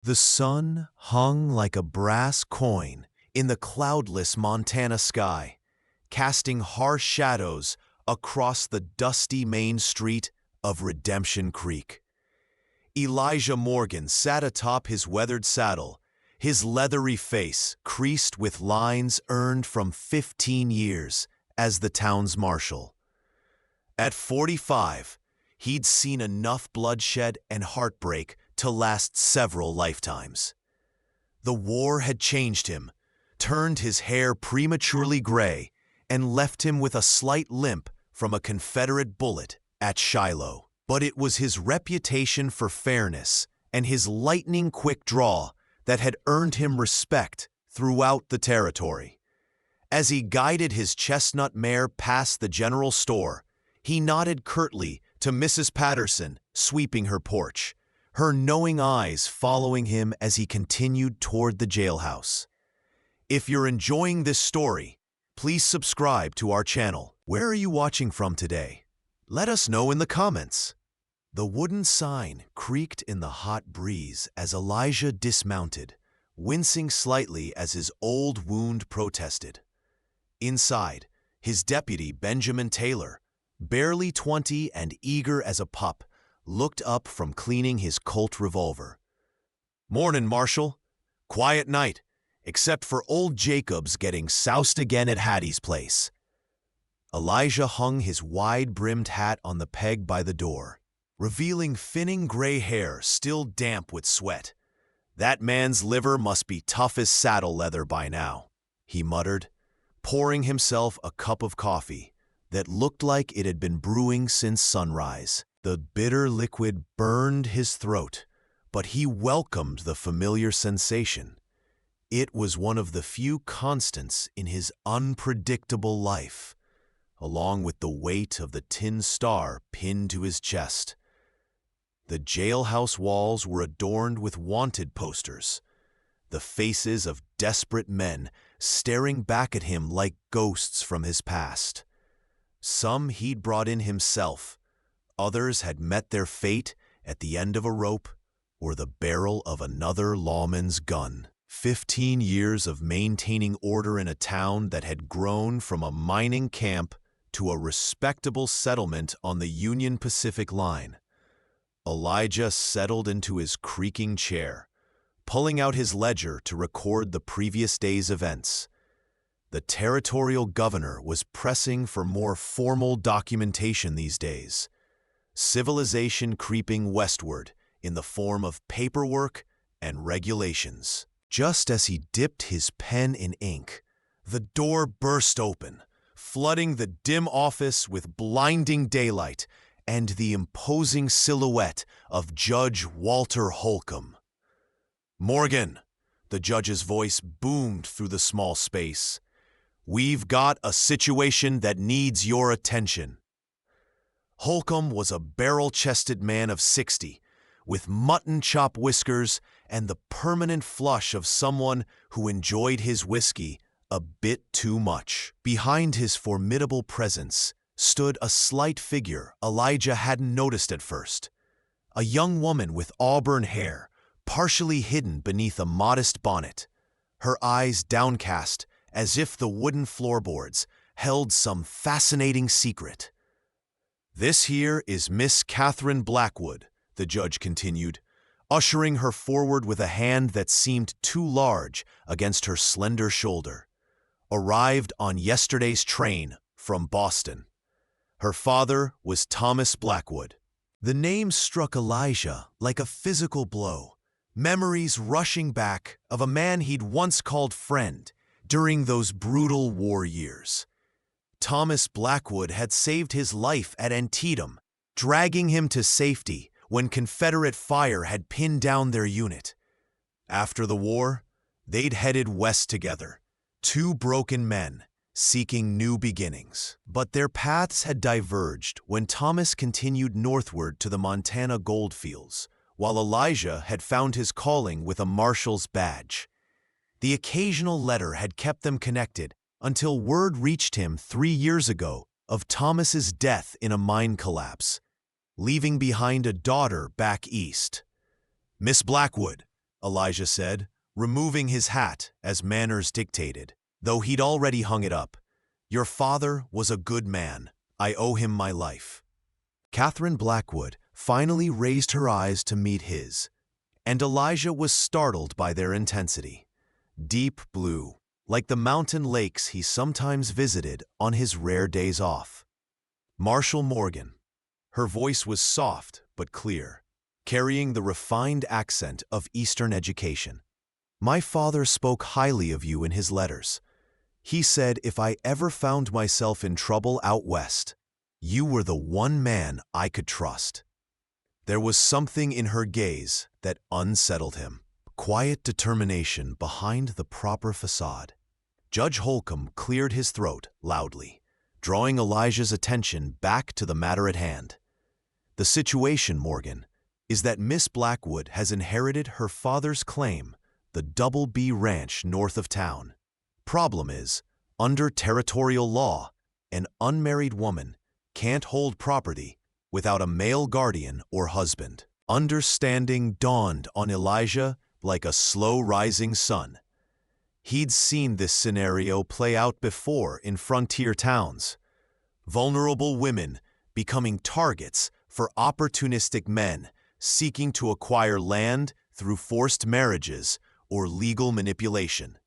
The sun hung like a brass coin in the cloudless Montana sky, casting harsh shadows across the dusty main street of Redemption Creek. Elijah Morgan sat atop his weathered saddle, his leathery face creased with lines earned from 15 years as the town's marshal. At 45, he'd seen enough bloodshed and heartbreak to last several lifetimes. The war had changed him, turned his hair prematurely gray, and left him with a slight limp from a Confederate bullet at Shiloh. But it was his reputation for fairness and his lightning-quick draw that had earned him respect throughout the territory. As he guided his chestnut mare past the general store, he nodded curtly to Mrs. Patterson sweeping her porch, her knowing eyes following him as he continued toward the jailhouse. If you're enjoying this story, please subscribe to our channel. Where are you watching from today? Let us know in the comments. The wooden sign creaked in the hot breeze as Elijah dismounted, wincing slightly as his old wound protested. Inside, his deputy, Benjamin Taylor, barely 20 and eager as a pup, looked up from cleaning his Colt revolver. "Mornin', Marshal. Quiet night, except for old Jacobs getting soused again at Hattie's place." Elijah hung his wide-brimmed hat on the peg by the door, revealing thinning gray hair still damp with sweat. "That man's liver must be tough as saddle leather by now," he muttered, pouring himself a cup of coffee that looked like it had been brewing since sunrise. The bitter liquid burned his throat, but he welcomed the familiar sensation. It was one of the few constants in his unpredictable life, along with the weight of the tin star pinned to his chest. The jailhouse walls were adorned with wanted posters, the faces of desperate men staring back at him like ghosts from his past. Some he'd brought in himself, others had met their fate at the end of a rope or the barrel of another lawman's gun. 15 years of maintaining order in a town that had grown from a mining camp to a respectable settlement on the Union Pacific Line. Elijah settled into his creaking chair, pulling out his ledger to record the previous day's events. The territorial governor was pressing for more formal documentation these days, civilization creeping westward in the form of paperwork and regulations. Just as he dipped his pen in ink, the door burst open, flooding the dim office with blinding daylight and the imposing silhouette of Judge Walter Holcomb. "Morgan," the judge's voice boomed through the small space, "we've got a situation that needs your attention." Holcomb was a barrel-chested man of 60, with mutton-chop whiskers and the permanent flush of someone who enjoyed his whiskey a bit too much. Behind his formidable presence stood a slight figure Elijah hadn't noticed at first, a young woman with auburn hair, partially hidden beneath a modest bonnet, her eyes downcast as if the wooden floorboards held some fascinating secret. "This here is Miss Catherine Blackwood," the judge continued, ushering her forward with a hand that seemed too large against her slender shoulder. "Arrived on yesterday's train from Boston. Her father was Thomas Blackwood." The name struck Elijah like a physical blow, memories rushing back of a man he'd once called friend during those brutal war years. Thomas Blackwood had saved his life at Antietam, dragging him to safety when Confederate fire had pinned down their unit. After the war, they'd headed west together, two broken men seeking new beginnings. But their paths had diverged when Thomas continued northward to the Montana goldfields, while Elijah had found his calling with a marshal's badge. The occasional letter had kept them connected until word reached him 3 years ago of Thomas's death in a mine collapse, leaving behind a daughter back east. "Miss Blackwood," Elijah said, removing his hat as manners dictated, though he'd already hung it up. Your father was a good man. I owe him my life. Catherine Blackwood finally raised her eyes to meet his, and Elijah was startled by their intensity. Deep blue, like the mountain lakes he sometimes visited on his rare days off. Marshall Morgan. Her voice was soft but clear, carrying the refined accent of Eastern education. My father spoke highly of you in his letters. He said if I ever found myself in trouble out west, you were the one man I could trust. There was something in her gaze that unsettled him. Quiet determination behind the proper facade. Judge Holcomb cleared his throat loudly, drawing Elijah's attention back to the matter at hand. The situation, Morgan, is that Miss Blackwood has inherited her father's claim, the Double B Ranch north of town. Problem is, under territorial law, an unmarried woman can't hold property without a male guardian or husband. Understanding dawned on Elijah like a slow-rising sun. He'd seen this scenario play out before in frontier towns. Vulnerable women becoming targets for opportunistic men seeking to acquire land through forced marriages or legal manipulation.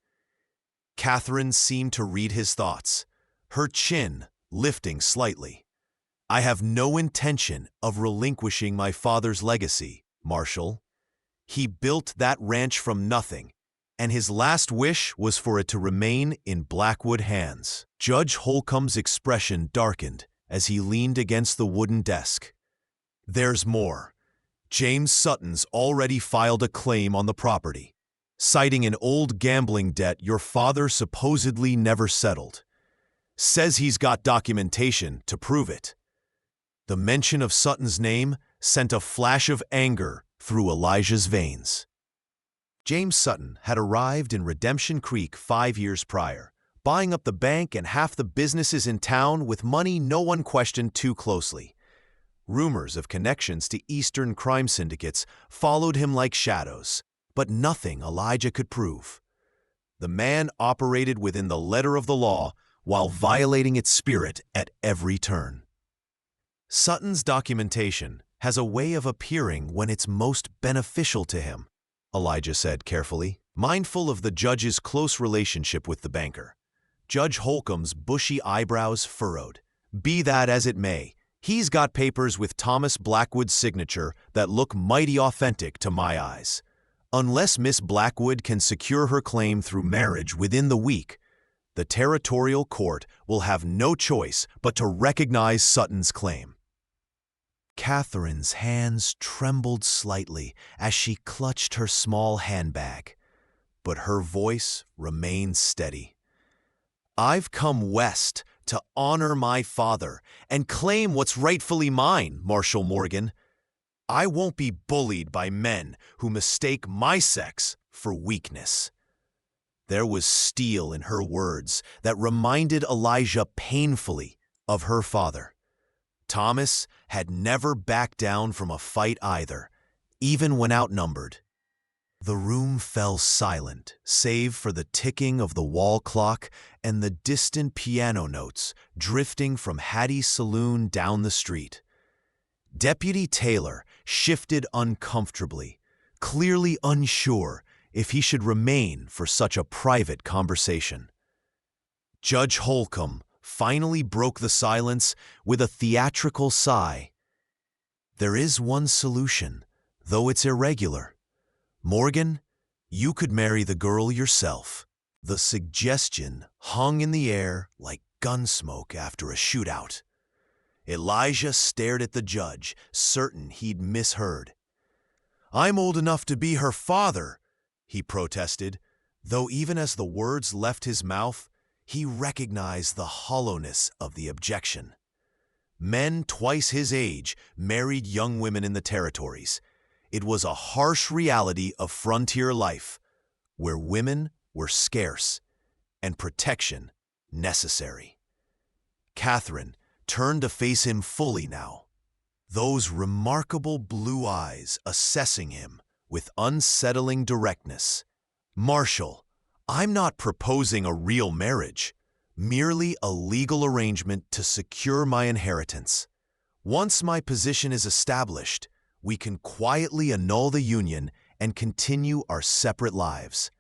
Catherine seemed to read his thoughts, her chin lifting slightly. I have no intention of relinquishing my father's legacy, Marshall. He built that ranch from nothing, and his last wish was for it to remain in Blackwood hands. Judge Holcomb's expression darkened as he leaned against the wooden desk. There's more. James Sutton's already filed a claim on the property, citing an old gambling debt your father supposedly never settled. Says he's got documentation to prove it. The mention of Sutton's name sent a flash of anger through Elijah's veins. James Sutton had arrived in Redemption Creek 5 years prior, buying up the bank and half the businesses in town with money no one questioned too closely. Rumors of connections to Eastern crime syndicates followed him like shadows, but nothing Elijah could prove. The man operated within the letter of the law while violating its spirit at every turn. Sutton's documentation has a way of appearing when it's most beneficial to him, Elijah said carefully, mindful of the judge's close relationship with the banker. Judge Holcomb's bushy eyebrows furrowed. Be that as it may, he's got papers with Thomas Blackwood's signature that look mighty authentic to my eyes. Unless Miss Blackwood can secure her claim through marriage within the week, the territorial court will have no choice but to recognize Sutton's claim. Catherine's hands trembled slightly as she clutched her small handbag, but her voice remained steady. I've come west to honor my father and claim what's rightfully mine, Marshall Morgan. I won't be bullied by men who mistake my sex for weakness. There was steel in her words that reminded Elijah painfully of her father. Thomas had never backed down from a fight either, even when outnumbered. The room fell silent, save for the ticking of the wall clock and the distant piano notes drifting from Hattie's saloon down the street. Deputy Taylor shifted uncomfortably, clearly unsure if he should remain for such a private conversation. Judge Holcomb finally broke the silence with a theatrical sigh. There is one solution, though it's irregular. Morgan, you could marry the girl yourself. The suggestion hung in the air like gunsmoke after a shootout. Elijah stared at the judge, certain he'd misheard. I'm old enough to be her father, he protested, though even as the words left his mouth, he recognized the hollowness of the objection. Men twice his age married young women in the territories. It was a harsh reality of frontier life, where women were scarce and protection necessary. Catherine turned to face him fully now, those remarkable blue eyes assessing him with unsettling directness. "Marshall, I'm not proposing a real marriage, merely a legal arrangement to secure my inheritance. Once my position is established, we can quietly annul the union and continue our separate lives.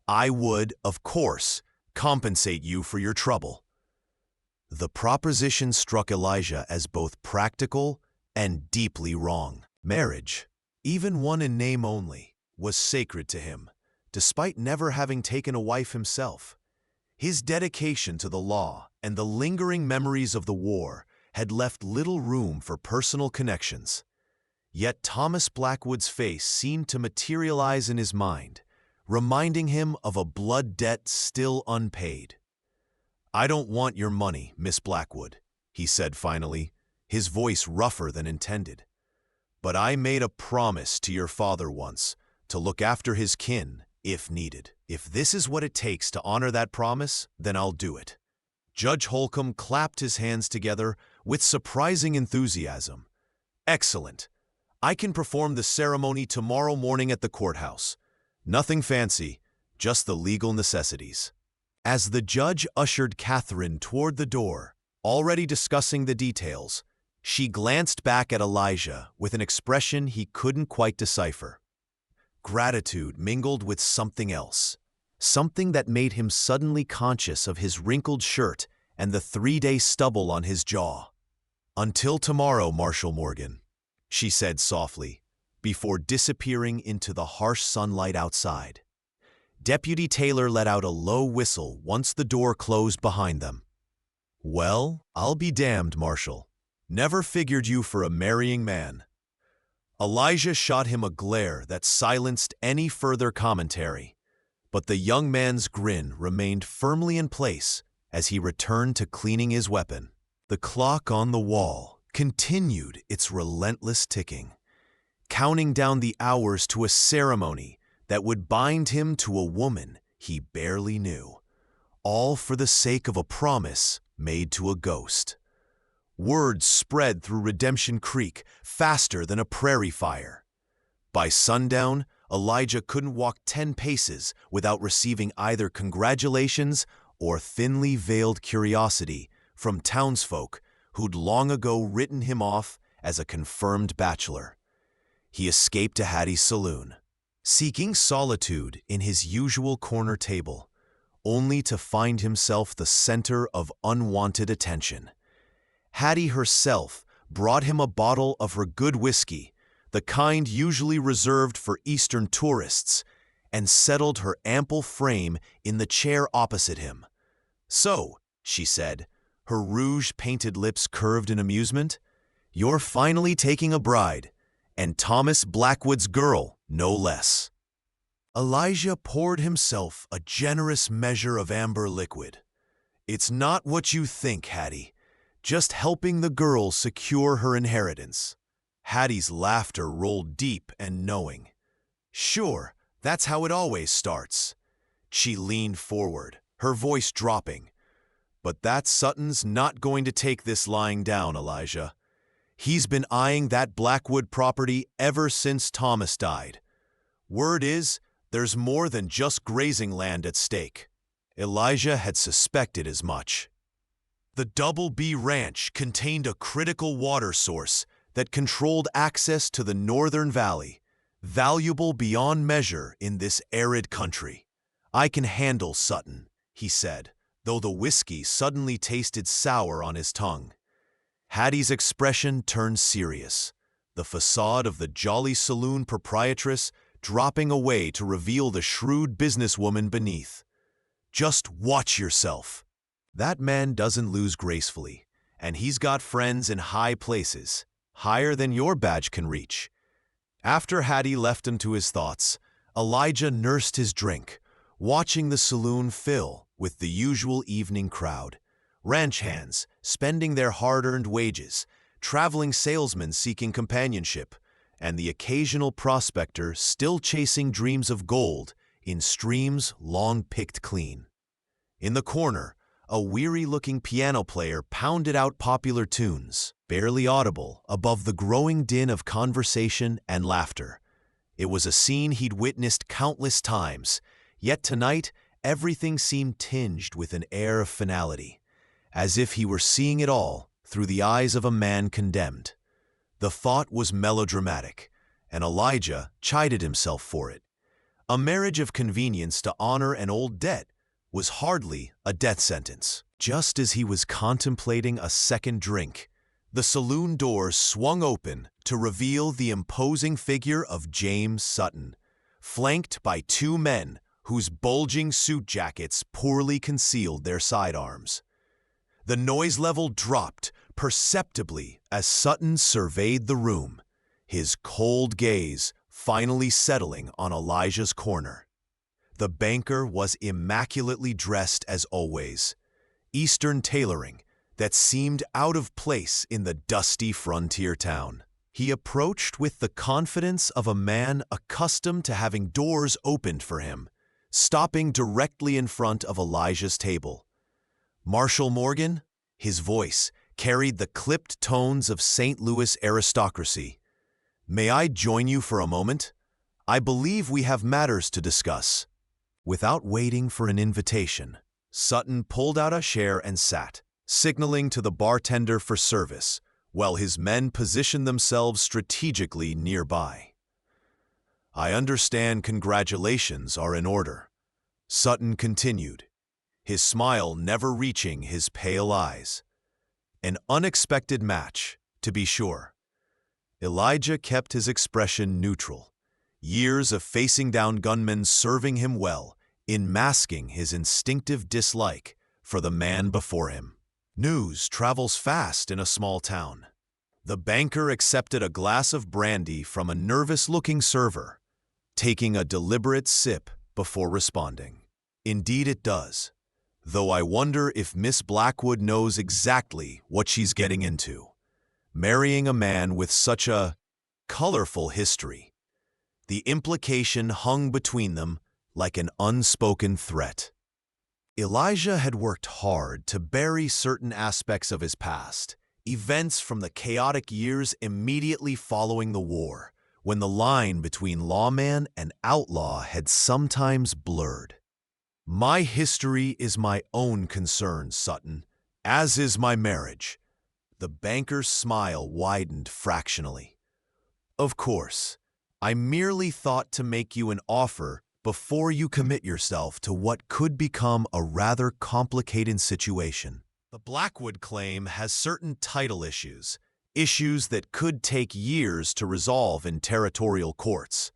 I would, of course, compensate you for your trouble." The proposition struck Elijah as both practical and deeply wrong. Marriage, even one in name only, was sacred to him, despite never having taken a wife himself. His dedication to the law and the lingering memories of the war had left little room for personal connections. Yet Thomas Blackwood's face seemed to materialize in his mind, reminding him of a blood debt still unpaid. "I don't want your money, Miss Blackwood," he said finally, his voice rougher than intended. "But I made a promise to your father once to look after his kin if needed. If this is what it takes to honor that promise, then I'll do it." Judge Holcomb clapped his hands together with surprising enthusiasm. "Excellent. I can perform the ceremony tomorrow morning at the courthouse. Nothing fancy, just the legal necessities." As the judge ushered Catherine toward the door, already discussing the details, she glanced back at Elijah with an expression he couldn't quite decipher. Gratitude mingled with something else, something that made him suddenly conscious of his wrinkled shirt and the 3-day stubble on his jaw. "Until tomorrow, Marshall Morgan," she said softly, before disappearing into the harsh sunlight outside. Deputy Taylor let out a low whistle once the door closed behind them. "Well, I'll be damned, Marshall. Never figured you for a marrying man." Elijah shot him a glare that silenced any further commentary, but the young man's grin remained firmly in place as he returned to cleaning his weapon. The clock on the wall continued its relentless ticking, counting down the hours to a ceremony that would bind him to a woman he barely knew, all for the sake of a promise made to a ghost. Word spread through Redemption Creek faster than a prairie fire. By sundown, Elijah couldn't walk 10 paces without receiving either congratulations or thinly veiled curiosity from townsfolk who'd long ago written him off as a confirmed bachelor. He escaped to Hattie's saloon, seeking solitude in his usual corner table, only to find himself the center of unwanted attention. Hattie herself brought him a bottle of her good whiskey, the kind usually reserved for Eastern tourists, and settled her ample frame in the chair opposite him. "So," she said, her rouge-painted lips curved in amusement, "you're finally taking a bride, and Thomas Blackwood's girl, no less." Elijah poured himself a generous measure of amber liquid. "It's not what you think, Hattie. Just helping the girl secure her inheritance." Hattie's laughter rolled deep and knowing. "Sure, that's how it always starts." She leaned forward, her voice dropping. "But that Sutton's not going to take this lying down, Elijah. He's been eyeing that Blackwood property ever since Thomas died. Word is, there's more than just grazing land at stake." Elijah had suspected as much. The Double B Ranch contained a critical water source that controlled access to the Northern Valley, valuable beyond measure in this arid country. "I can handle Sutton," he said, though the whiskey suddenly tasted sour on his tongue. Hattie's expression turned serious, the facade of the jolly saloon proprietress dropping away to reveal the shrewd businesswoman beneath. "Just watch yourself. That man doesn't lose gracefully, and he's got friends in high places, higher than your badge can reach." After Hattie left him to his thoughts, Elijah nursed his drink, watching the saloon fill with the usual evening crowd. Ranch hands spending their hard-earned wages, traveling salesmen seeking companionship, and the occasional prospector still chasing dreams of gold in streams long picked clean. In the corner, a weary-looking piano player pounded out popular tunes, barely audible above the growing din of conversation and laughter. It was a scene he'd witnessed countless times, yet tonight everything seemed tinged with an air of finality, as if he were seeing it all through the eyes of a man condemned. The thought was melodramatic, and Elijah chided himself for it. A marriage of convenience to honor an old debt was hardly a death sentence. Just as he was contemplating a second drink, the saloon doors swung open to reveal the imposing figure of James Sutton, flanked by two men whose bulging suit jackets poorly concealed their sidearms. The noise level dropped perceptibly as Sutton surveyed the room, his cold gaze finally settling on Elijah's corner. The banker was immaculately dressed as always, Eastern tailoring that seemed out of place in the dusty frontier town. He approached with the confidence of a man accustomed to having doors opened for him, stopping directly in front of Elijah's table. "Marshal Morgan?" His voice carried the clipped tones of St. Louis aristocracy. "May I join you for a moment? I believe we have matters to discuss." Without waiting for an invitation, Sutton pulled out a chair and sat, signaling to the bartender for service, while his men positioned themselves strategically nearby. "I understand congratulations are in order," Sutton continued, his smile never reaching his pale eyes. "An unexpected match, to be sure." Elijah kept his expression neutral, years of facing down gunmen serving him well in masking his instinctive dislike for the man before him. News travels fast in a small town. The banker accepted a glass of brandy from a nervous-looking server, taking a deliberate sip before responding. "Indeed it does, though I wonder if Miss Blackwood knows exactly what she's getting into, marrying a man with such a colorful history." The implication hung between them like an unspoken threat. Elijah had worked hard to bury certain aspects of his past, events from the chaotic years immediately following the war, when the line between lawman and outlaw had sometimes blurred. "My history is my own concern, Sutton, as is my marriage." The banker's smile widened fractionally. "Of course, I merely thought to make you an offer before you commit yourself to what could become a rather complicated situation. The Blackwood claim has certain title issues that could take years to resolve in territorial courts.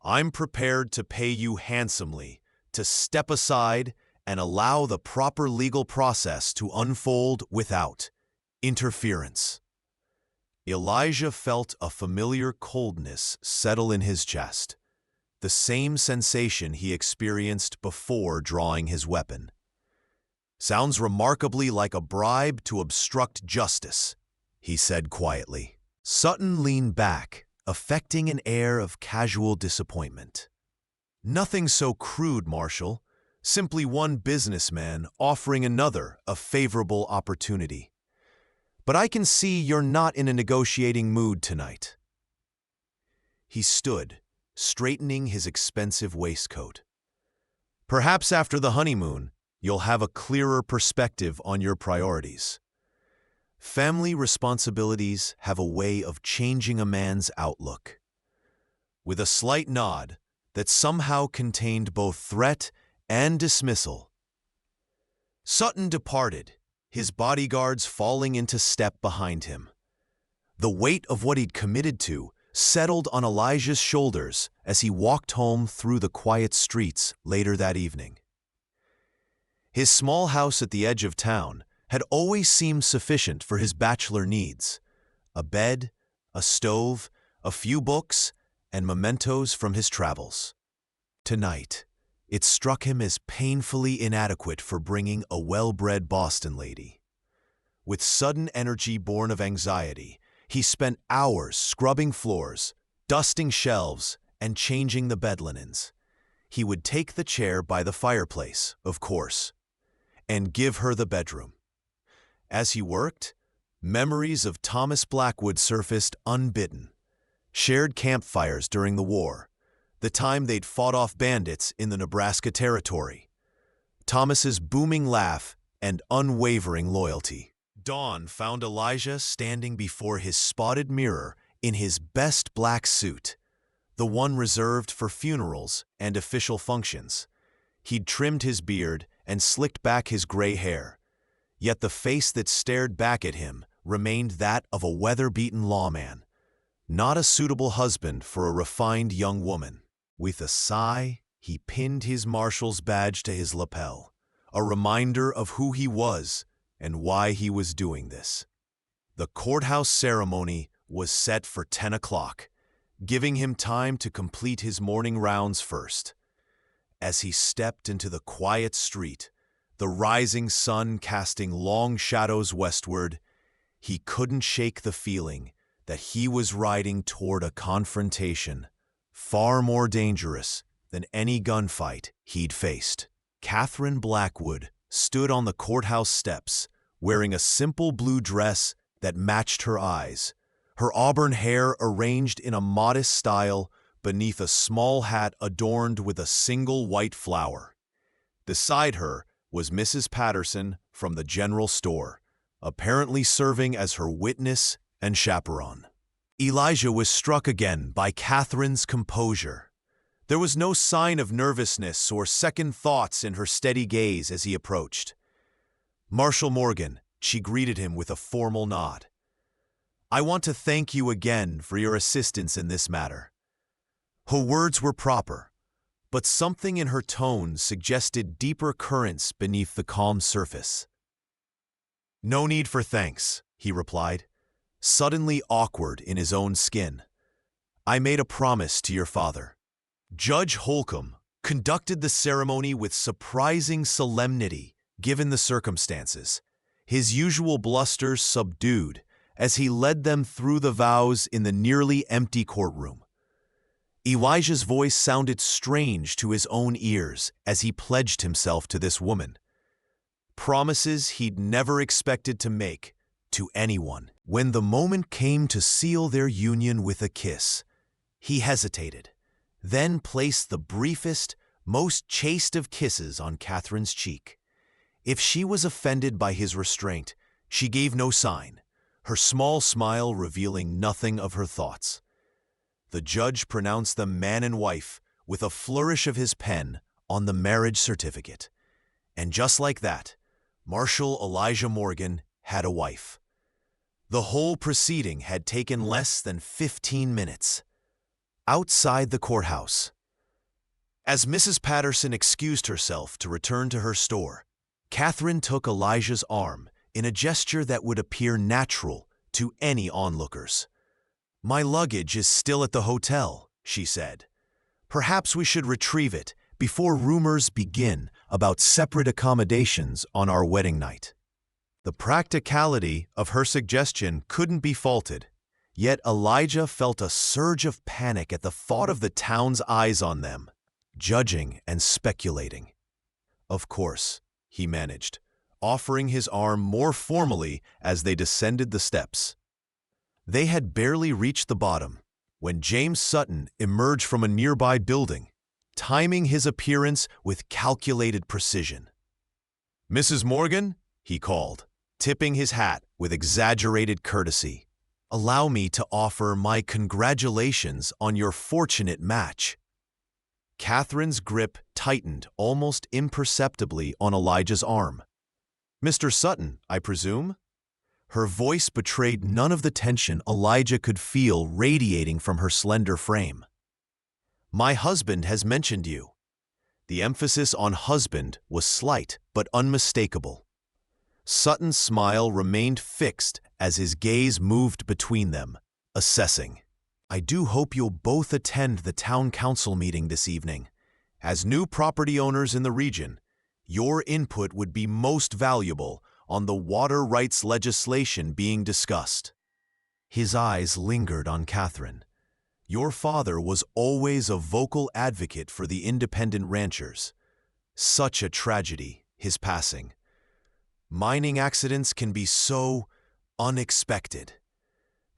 I'm prepared to pay you handsomely to step aside and allow the proper legal process to unfold without interference." Elijah felt a familiar coldness settle in his chest, the same sensation he experienced before drawing his weapon. "Sounds remarkably like a bribe to obstruct justice," he said quietly. Sutton leaned back, affecting an air of casual disappointment. "Nothing so crude, Marshal. Simply one businessman offering another a favorable opportunity. But I can see you're not in a negotiating mood tonight." He stood, straightening his expensive waistcoat. "Perhaps after the honeymoon, you'll have a clearer perspective on your priorities. Family responsibilities have a way of changing a man's outlook." With a slight nod that somehow contained both threat and dismissal, Sutton departed, his bodyguards falling into step behind him. The weight of what he'd committed to settled on Elijah's shoulders as he walked home through the quiet streets later that evening. His small house at the edge of town had always seemed sufficient for his bachelor needs: a bed, a stove, a few books, and mementos from his travels. Tonight, it struck him as painfully inadequate for bringing a well-bred Boston lady. With sudden energy born of anxiety, he spent hours scrubbing floors, dusting shelves, and changing the bed linens. He would take the chair by the fireplace, of course, and give her the bedroom. As he worked, memories of Thomas Blackwood surfaced unbidden, shared campfires during the war, the time they'd fought off bandits in the Nebraska Territory, Thomas's booming laugh and unwavering loyalty. Dawn found Elijah standing before his spotted mirror in his best black suit, the one reserved for funerals and official functions. He'd trimmed his beard and slicked back his gray hair, yet the face that stared back at him remained that of a weather-beaten lawman, not a suitable husband for a refined young woman. With a sigh, he pinned his marshal's badge to his lapel, a reminder of who he was and why he was doing this. The courthouse ceremony was set for 10 o'clock, giving him time to complete his morning rounds first. As he stepped into the quiet street, the rising sun casting long shadows westward, he couldn't shake the feeling that he was riding toward a confrontation far more dangerous than any gunfight he'd faced. Catherine Blackwood stood on the courthouse steps, wearing a simple blue dress that matched her eyes, her auburn hair arranged in a modest style beneath a small hat adorned with a single white flower. Beside her was Mrs. Patterson from the general store, apparently serving as her witness and chaperone. Elijah was struck again by Catherine's composure. There was no sign of nervousness or second thoughts in her steady gaze as he approached. "Marshal Morgan," she greeted him with a formal nod. "I want to thank you again for your assistance in this matter." Her words were proper, but something in her tone suggested deeper currents beneath the calm surface. "No need for thanks," he replied, suddenly awkward in his own skin. "I made a promise to your father." Judge Holcomb conducted the ceremony with surprising solemnity given the circumstances, his usual blusters subdued as he led them through the vows in the nearly empty courtroom. Elijah's voice sounded strange to his own ears as he pledged himself to this woman. Promises he'd never expected to make to anyone. When the moment came to seal their union with a kiss, he hesitated, then placed the briefest, most chaste of kisses on Catherine's cheek. If she was offended by his restraint, she gave no sign, her small smile revealing nothing of her thoughts. The judge pronounced them man and wife with a flourish of his pen on the marriage certificate. And just like that, Marshal Elijah Morgan had a wife. The whole proceeding had taken less than 15 minutes. Outside the courthouse, as Mrs. Patterson excused herself to return to her store, Catherine took Elijah's arm in a gesture that would appear natural to any onlookers. "My luggage is still at the hotel," she said. "Perhaps we should retrieve it before rumors begin about separate accommodations on our wedding night." The practicality of her suggestion couldn't be faulted, yet Elijah felt a surge of panic at the thought of the town's eyes on them, judging and speculating. "Of course," he managed, offering his arm more formally as they descended the steps. They had barely reached the bottom when James Sutton emerged from a nearby building, timing his appearance with calculated precision. "Mrs. Morgan," he called, tipping his hat with exaggerated courtesy, "allow me to offer my congratulations on your fortunate match." Catherine's grip tightened almost imperceptibly on Elijah's arm. "Mr. Sutton, I presume?" Her voice betrayed none of the tension Elijah could feel radiating from her slender frame. "My husband has mentioned you." The emphasis on husband was slight but unmistakable. Sutton's smile remained fixed as his gaze moved between them, assessing. "I do hope you'll both attend the town council meeting this evening. As new property owners in the region, your input would be most valuable on the water rights legislation being discussed." His eyes lingered on Catherine. "Your father was always a vocal advocate for the independent ranchers. Such a tragedy, his passing. Mining accidents can be so unexpected."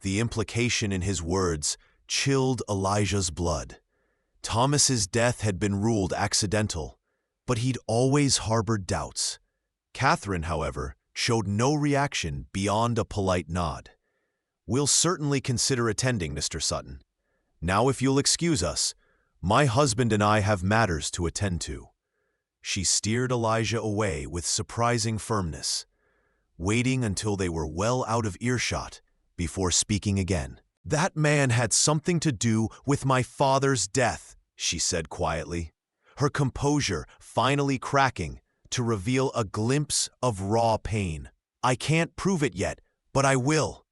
The implication in his words chilled Elijah's blood. Thomas's death had been ruled accidental, but he'd always harbored doubts. Catherine, however, showed no reaction beyond a polite nod. "We'll certainly consider attending, Mr. Sutton. Now, if you'll excuse us, my husband and I have matters to attend to." She steered Elijah away with surprising firmness, waiting until they were well out of earshot before speaking again. "That man had something to do with my father's death," she said quietly, her composure finally cracking to reveal a glimpse of raw pain. "I can't prove it yet, but I will."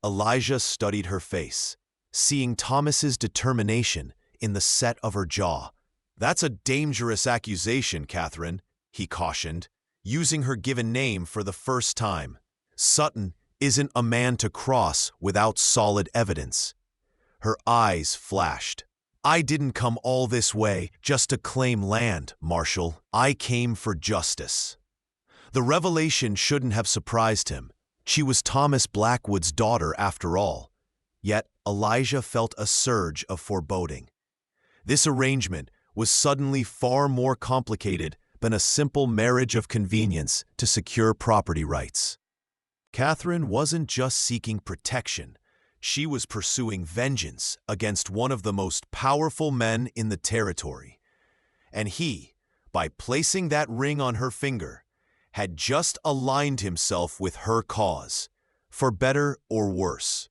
Elijah studied her face, seeing Thomas's determination in the set of her jaw. "That's a dangerous accusation, Catherine," he cautioned, using her given name for the first time. "Sutton isn't a man to cross without solid evidence." Her eyes flashed. "I didn't come all this way just to claim land, Marshal. I came for justice." The revelation shouldn't have surprised him. She was Thomas Blackwood's daughter after all. Yet Elijah felt a surge of foreboding. This arrangement was suddenly far more complicated than a simple marriage of convenience to secure property rights. Catherine wasn't just seeking protection. She was pursuing vengeance against one of the most powerful men in the territory. And he, by placing that ring on her finger, had just aligned himself with her cause, for better or worse.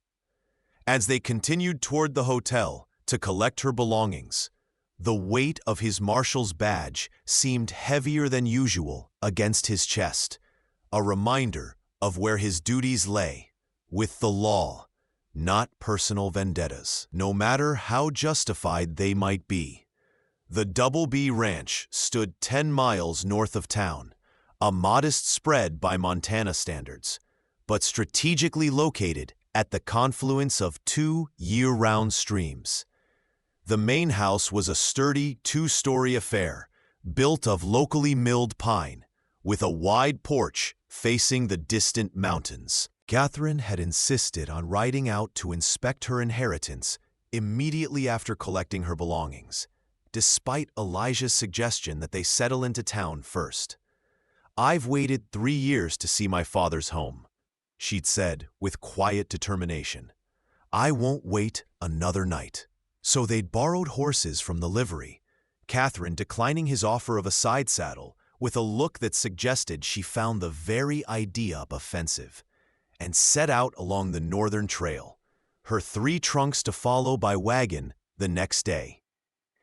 As they continued toward the hotel to collect her belongings, the weight of his marshal's badge seemed heavier than usual against his chest, a reminder of where his duties lay, with the law, not personal vendettas, no matter how justified they might be. The Double B Ranch stood 10 miles north of town, a modest spread by Montana standards, but strategically located at the confluence of 2 year-round streams. The main house was a sturdy 2-story affair, built of locally milled pine, with a wide porch facing the distant mountains. Catherine had insisted on riding out to inspect her inheritance immediately after collecting her belongings, despite Elijah's suggestion that they settle into town first. "I've waited 3 years to see my father's home," she'd said with quiet determination. "I won't wait another night." So they'd borrowed horses from the livery, Catherine declining his offer of a side saddle with a look that suggested she found the very idea offensive, and set out along the northern trail, her 3 trunks to follow by wagon the next day.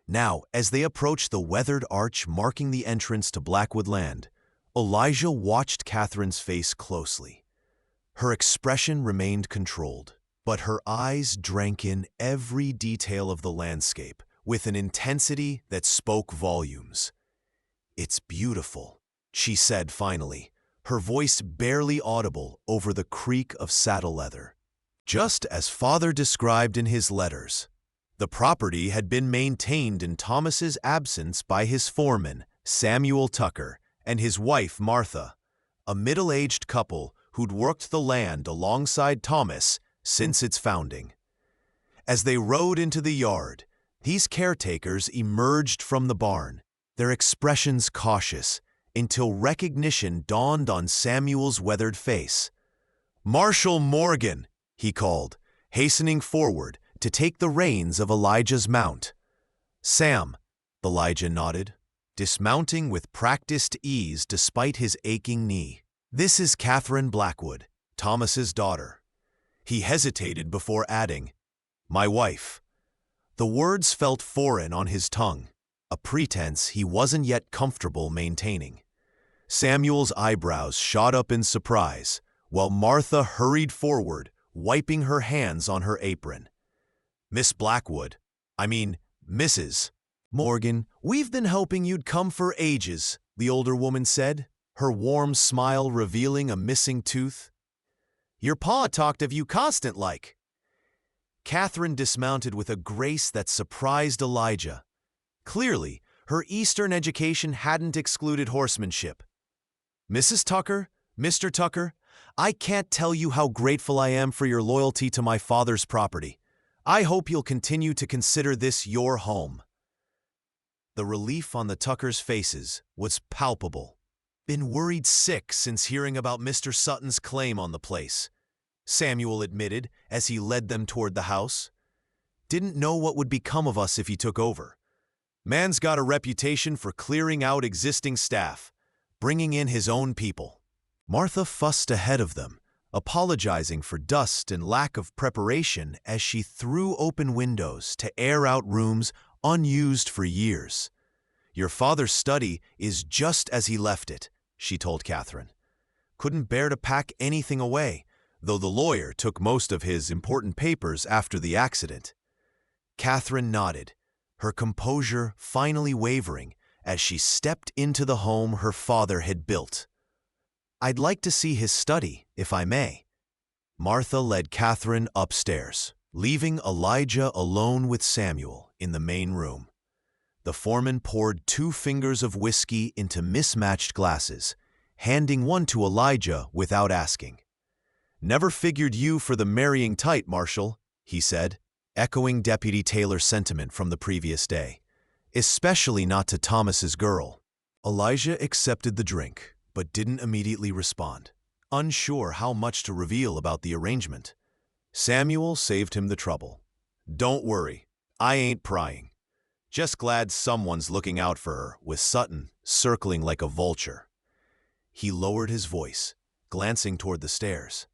Now, as they approached the weathered arch marking the entrance to Blackwood Land, Elijah watched Catherine's face closely. Her expression remained controlled, but her eyes drank in every detail of the landscape with an intensity that spoke volumes. "It's beautiful," she said finally, her voice barely audible over the creak of saddle leather. Just as Father described in his letters, the property had been maintained in Thomas's absence by his foreman, Samuel Tucker, and his wife, Martha, a middle-aged couple who'd worked the land alongside Thomas since its founding. As they rode into the yard, these caretakers emerged from the barn, their expressions cautious, until recognition dawned on Samuel's weathered face. "Marshal Morgan," he called, hastening forward to take the reins of Elijah's mount. "Sam," Elijah nodded, dismounting with practiced ease despite his aching knee. "This is Catherine Blackwood, Thomas's daughter." He hesitated before adding, "My wife." The words felt foreign on his tongue, a pretense he wasn't yet comfortable maintaining. Samuel's eyebrows shot up in surprise, while Martha hurried forward, wiping her hands on her apron. "Miss Blackwood, I mean, Mrs. Morgan, we've been hoping you'd come for ages," the older woman said, her warm smile revealing a missing tooth. "Your pa talked of you constant like." Catherine dismounted with a grace that surprised Elijah. Clearly, her Eastern education hadn't excluded horsemanship. "Mrs. Tucker, Mr. Tucker, I can't tell you how grateful I am for your loyalty to my father's property. I hope you'll continue to consider this your home." The relief on the Tuckers' faces was palpable. "Been worried sick since hearing about Mr. Sutton's claim on the place," Samuel admitted as he led them toward the house. "Didn't know what would become of us if he took over. Man's got a reputation for clearing out existing staff, bringing in his own people." Martha fussed ahead of them, apologizing for dust and lack of preparation as she threw open windows to air out rooms unused for years. "Your father's study is just as he left it," she told Catherine. "Couldn't bear to pack anything away, though the lawyer took most of his important papers after the accident." Catherine nodded, her composure finally wavering as she stepped into the home her father had built. "I'd like to see his study, if I may." Martha led Catherine upstairs, leaving Elijah alone with Samuel in the main room. The foreman poured 2 fingers of whiskey into mismatched glasses, handing one to Elijah without asking. "Never figured you for the marrying type, Marshall," he said, echoing Deputy Taylor's sentiment from the previous day. "Especially not to Thomas's girl." Elijah accepted the drink, but didn't immediately respond, unsure how much to reveal about the arrangement. Samuel saved him the trouble. "Don't worry, I ain't prying. Just glad someone's looking out for her, with Sutton circling like a vulture." He lowered his voice, glancing toward the stairs.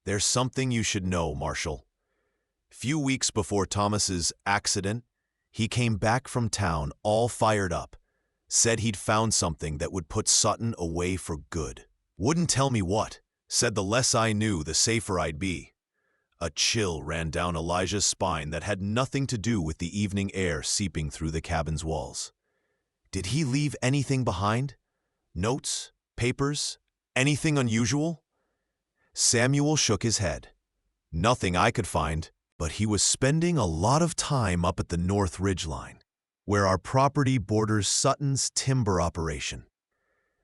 "There's something you should know, Marshall. Few weeks before Thomas's accident, he came back from town all fired up, said he'd found something that would put Sutton away for good. Wouldn't tell me what, said the less I knew, the safer I'd be." A chill ran down Elijah's spine that had nothing to do with the evening air seeping through the cabin's walls. "Did he leave anything behind? Notes? Papers? Anything unusual?" Samuel shook his head. "Nothing I could find, but he was spending a lot of time up at the North Ridge Line, where our property borders Sutton's timber operation.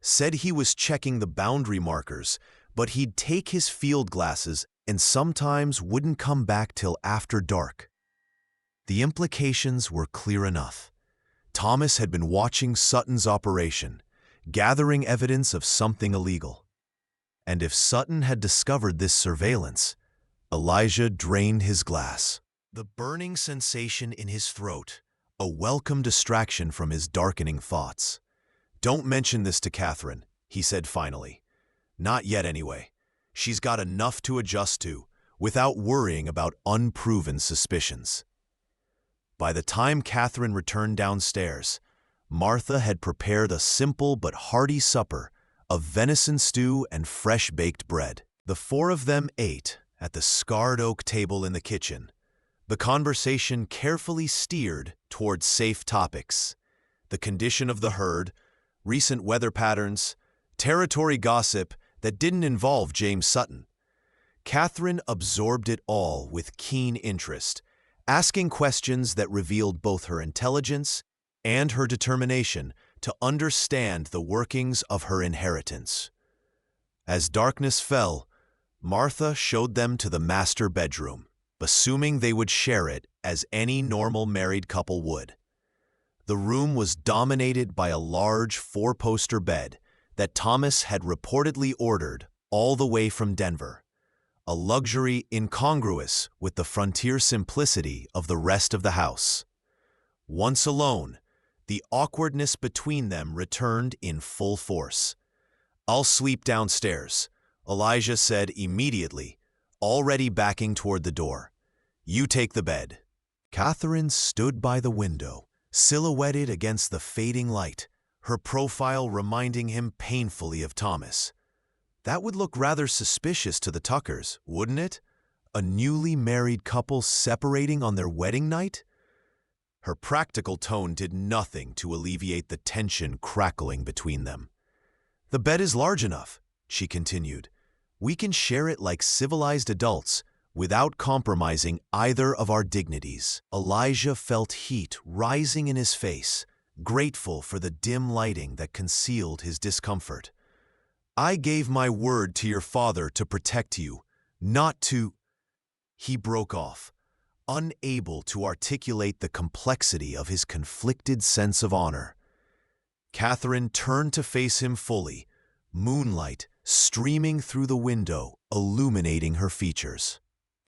Said he was checking the boundary markers, but he'd take his field glasses and sometimes wouldn't come back till after dark." The implications were clear enough. Thomas had been watching Sutton's operation, gathering evidence of something illegal. And if Sutton had discovered this surveillance, Elijah drained his glass. The burning sensation in his throat, a welcome distraction from his darkening thoughts. "Don't mention this to Catherine," he said finally. "Not yet, anyway. She's got enough to adjust to, without worrying about unproven suspicions." By the time Catherine returned downstairs, Martha had prepared a simple but hearty supper of venison stew and fresh-baked bread. The 4 of them ate at the scarred oak table in the kitchen, the conversation carefully steered toward safe topics: the condition of the herd, recent weather patterns, territory gossip that didn't involve James Sutton. Catherine absorbed it all with keen interest, asking questions that revealed both her intelligence and her determination to understand the workings of her inheritance. As darkness fell, Martha showed them to the master bedroom, assuming they would share it as any normal married couple would. The room was dominated by a large 4-poster bed that Thomas had reportedly ordered all the way from Denver, a luxury incongruous with the frontier simplicity of the rest of the house. Once alone, the awkwardness between them returned in full force. "I'll sleep downstairs," Elijah said immediately, already backing toward the door. "You take the bed." Catherine stood by the window, silhouetted against the fading light, her profile reminding him painfully of Thomas. That would look rather suspicious to the Tuckers, wouldn't it? A newly married couple separating on their wedding night? Her practical tone did nothing to alleviate the tension crackling between them. "The bed is large enough," she continued. "We can share it like civilized adults without compromising either of our dignities." Elijah felt heat rising in his face, grateful for the dim lighting that concealed his discomfort. "I gave my word to your father to protect you, not to—" He broke off, unable to articulate the complexity of his conflicted sense of honor. Catherine turned to face him fully, moonlight streaming through the window, illuminating her features.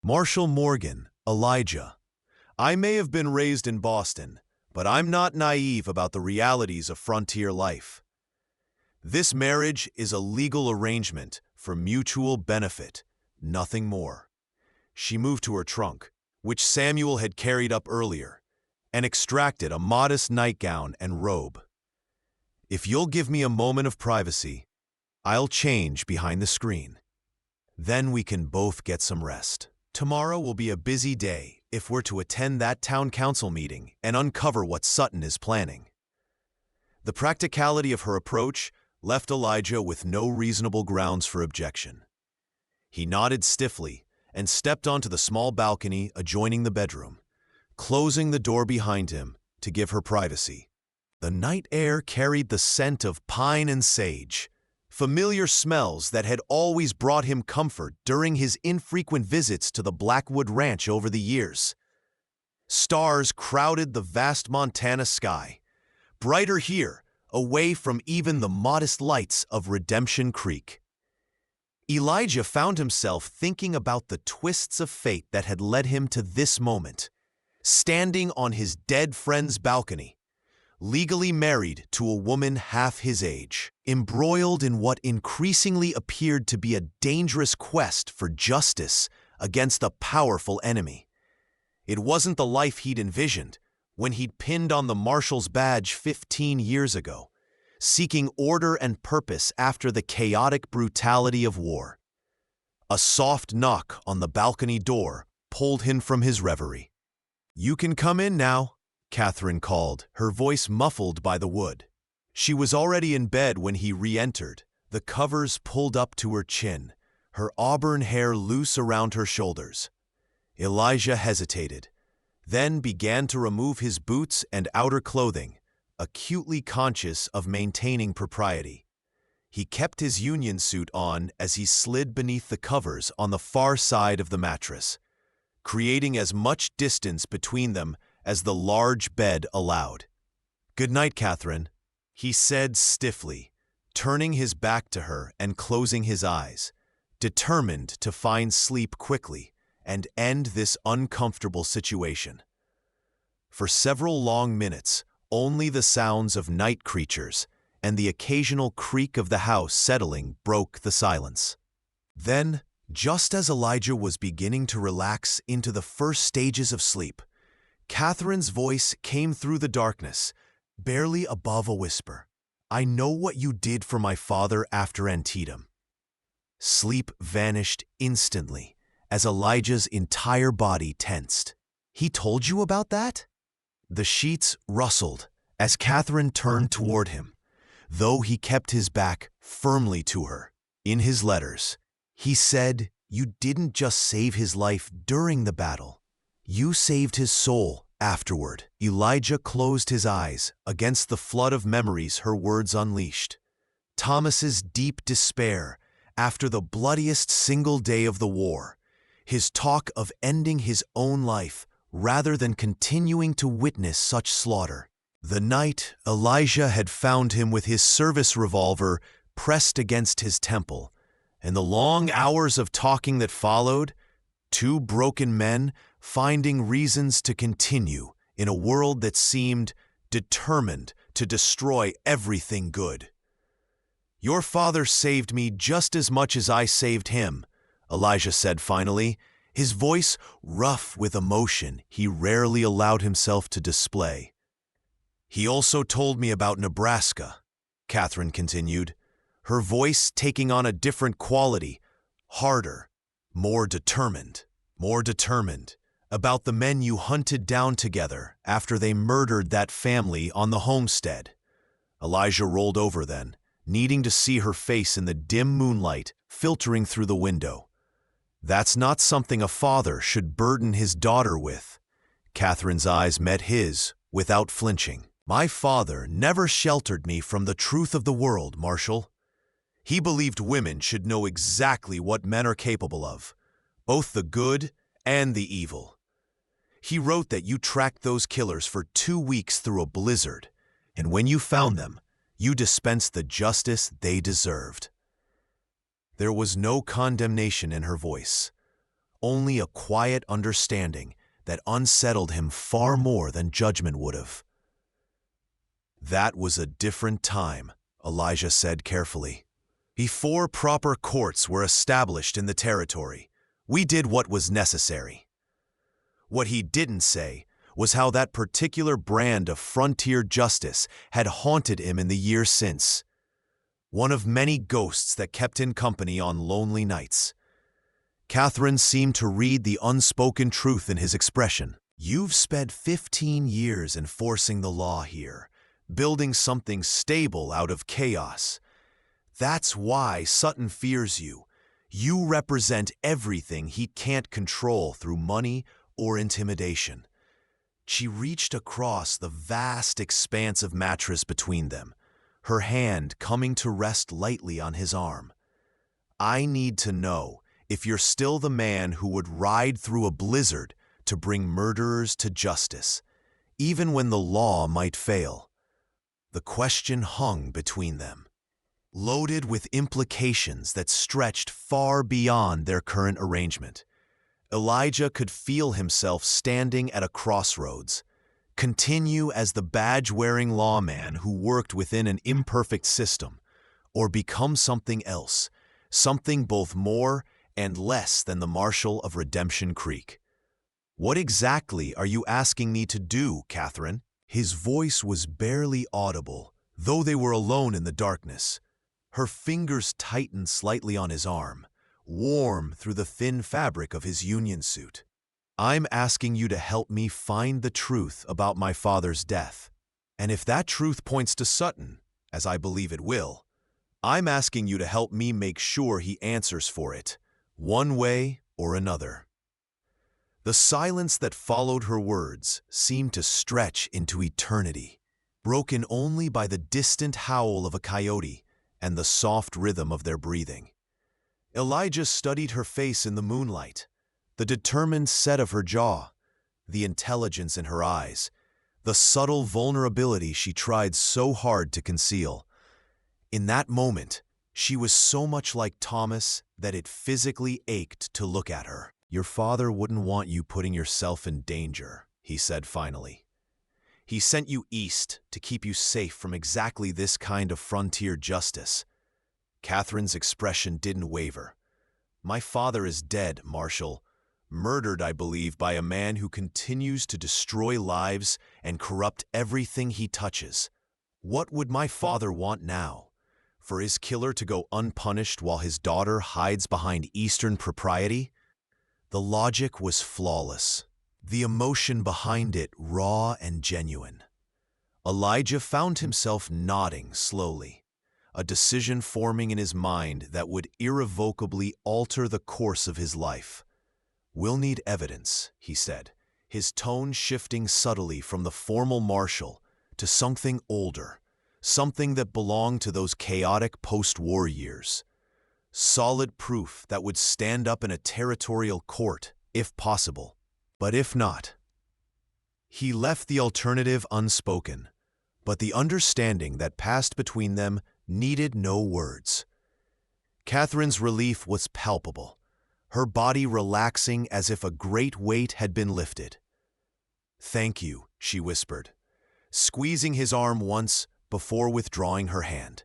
"Marshal Morgan, Elijah, I may have been raised in Boston, but I'm not naive about the realities of frontier life. This marriage is a legal arrangement for mutual benefit, nothing more." She moved to her trunk, which Samuel had carried up earlier, and extracted a modest nightgown and robe. "If you'll give me a moment of privacy, I'll change behind the screen. Then we can both get some rest. Tomorrow will be a busy day if we're to attend that town council meeting and uncover what Sutton is planning." The practicality of her approach left Elijah with no reasonable grounds for objection. He nodded stiffly and stepped onto the small balcony adjoining the bedroom, closing the door behind him to give her privacy. The night air carried the scent of pine and sage, familiar smells that had always brought him comfort during his infrequent visits to the Blackwood Ranch over the years. Stars crowded the vast Montana sky, brighter here, away from even the modest lights of Redemption Creek. Elijah found himself thinking about the twists of fate that had led him to this moment, standing on his dead friend's balcony, legally married to a woman half his age, embroiled in what increasingly appeared to be a dangerous quest for justice against a powerful enemy. It wasn't the life he'd envisioned when he'd pinned on the marshal's badge 15 years ago, seeking order and purpose after the chaotic brutality of war. A soft knock on the balcony door pulled him from his reverie. "You can come in now," Catherine called, her voice muffled by the wood. She was already in bed when he re-entered, the covers pulled up to her chin, her auburn hair loose around her shoulders. Elijah hesitated, then began to remove his boots and outer clothing, acutely conscious of maintaining propriety. He kept his union suit on as he slid beneath the covers on the far side of the mattress, creating as much distance between them as the large bed allowed. "Good night, Catherine," he said stiffly, turning his back to her and closing his eyes, determined to find sleep quickly and end this uncomfortable situation. For several long minutes, only the sounds of night creatures and the occasional creak of the house settling broke the silence. Then, just as Elijah was beginning to relax into the first stages of sleep, Catherine's voice came through the darkness, barely above a whisper. "I know what you did for my father after Antietam." Sleep vanished instantly as Elijah's entire body tensed. "He told you about that?" The sheets rustled as Catherine turned toward him, though he kept his back firmly to her. "In his letters, he said you didn't just save his life during the battle. You saved his soul afterward." Elijah closed his eyes against the flood of memories her words unleashed. Thomas's deep despair after the bloodiest single day of the war, his talk of ending his own life rather than continuing to witness such slaughter. The night Elijah had found him with his service revolver pressed against his temple, and the long hours of talking that followed, two broken men finding reasons to continue in a world that seemed determined to destroy everything good. "Your father saved me just as much as I saved him," Elijah said finally, his voice rough with emotion he rarely allowed himself to display. "He also told me about Nebraska," Catherine continued, her voice taking on a different quality, harder, more determined, about the men you hunted down together after they murdered that family on the homestead. Elijah rolled over then, needing to see her face in the dim moonlight filtering through the window. "That's not something a father should burden his daughter with." Catherine's eyes met his without flinching. "My father never sheltered me from the truth of the world, Marshal. He believed women should know exactly what men are capable of, both the good and the evil. He wrote that you tracked those killers for 2 weeks through a blizzard, and when you found them, you dispensed the justice they deserved. There was no condemnation in her voice, only a quiet understanding that unsettled him far more than judgment would have. That was a different time, Elijah said carefully. Before proper courts were established in the territory, we did what was necessary. What he didn't say was how that particular brand of frontier justice had haunted him in the years since. One of many ghosts that kept him company on lonely nights. Catherine seemed to read the unspoken truth in his expression. You've spent 15 years enforcing the law here, building something stable out of chaos. That's why Sutton fears you. You represent everything he can't control through money or intimidation. She reached across the vast expanse of mattress between them, her hand coming to rest lightly on his arm. I need to know if you're still the man who would ride through a blizzard to bring murderers to justice, even when the law might fail. The question hung between them, loaded with implications that stretched far beyond their current arrangement. Elijah could feel himself standing at a crossroads, continue as the badge-wearing lawman who worked within an imperfect system, or become something else, something both more and less than the Marshal of Redemption Creek. What exactly are you asking me to do, Catherine? His voice was barely audible, though they were alone in the darkness. Her fingers tightened slightly on his arm, warm through the thin fabric of his union suit. I'm asking you to help me find the truth about my father's death. And if that truth points to Sutton, as I believe it will, I'm asking you to help me make sure he answers for it, one way or another. The silence that followed her words seemed to stretch into eternity, broken only by the distant howl of a coyote and the soft rhythm of their breathing. Elijah studied her face in the moonlight, the determined set of her jaw, the intelligence in her eyes, the subtle vulnerability she tried so hard to conceal. In that moment, she was so much like Thomas that it physically ached to look at her. Your father wouldn't want you putting yourself in danger, he said finally. He sent you east to keep you safe from exactly this kind of frontier justice. Catherine's expression didn't waver. My father is dead, Marshal. Murdered, I believe, by a man who continues to destroy lives and corrupt everything he touches. What would my father want now? For his killer to go unpunished while his daughter hides behind Eastern propriety? The logic was flawless, the emotion behind it raw and genuine. Elijah found himself nodding slowly, a decision forming in his mind that would irrevocably alter the course of his life. We'll need evidence, he said, his tone shifting subtly from the formal marshal to something older, something that belonged to those chaotic post-war years. Solid proof that would stand up in a territorial court, if possible. But if not, he left the alternative unspoken, but the understanding that passed between them needed no words. Catherine's relief was palpable, her body relaxing as if a great weight had been lifted. Thank you, she whispered, squeezing his arm once before withdrawing her hand.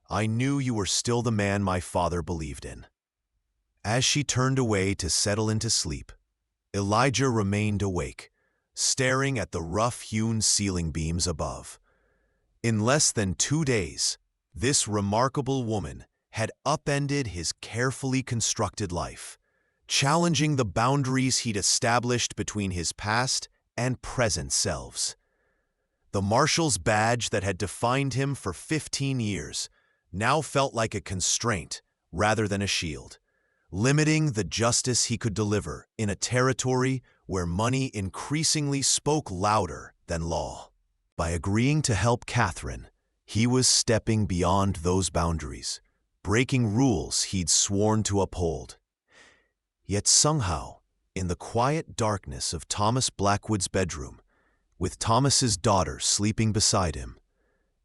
I knew you were still the man my father believed in. As she turned away to settle into sleep, Elijah remained awake, staring at the rough-hewn ceiling beams above. In less than 2 days, this remarkable woman had upended his carefully constructed life, challenging the boundaries he'd established between his past and present selves. The marshal's badge that had defined him for 15 years now felt like a constraint rather than a shield, limiting the justice he could deliver in a territory where money increasingly spoke louder than law. By agreeing to help Catherine, he was stepping beyond those boundaries, breaking rules he'd sworn to uphold. Yet somehow, In the quiet darkness of Thomas Blackwood's bedroom, with Thomas's daughter sleeping beside him,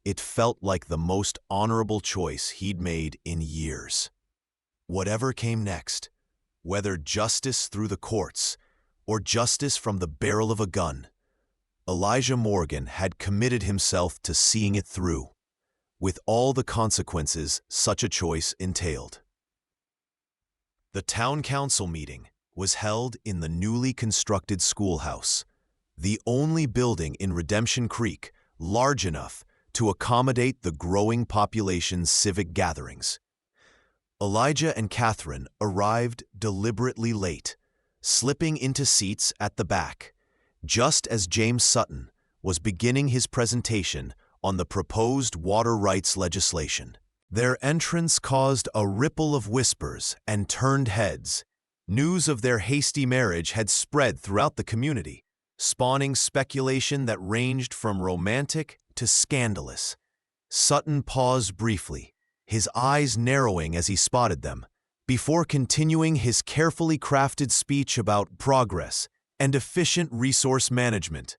it felt like the most honorable choice he'd made in years. Whatever came next, whether justice through the courts or justice from the barrel of a gun, Elijah Morgan had committed himself to seeing it through, with all the consequences such a choice entailed. The town council meeting was held in the newly constructed schoolhouse, the only building in Redemption Creek large enough to accommodate the growing population's civic gatherings. Elijah and Catherine arrived deliberately late, slipping into seats at the back, just as James Sutton was beginning his presentation on the proposed water rights legislation. Their entrance caused a ripple of whispers and turned heads. News of their hasty marriage had spread throughout the community, spawning speculation that ranged from romantic to scandalous. Sutton paused briefly, his eyes narrowing as he spotted them, before continuing his carefully crafted speech about progress and efficient resource management.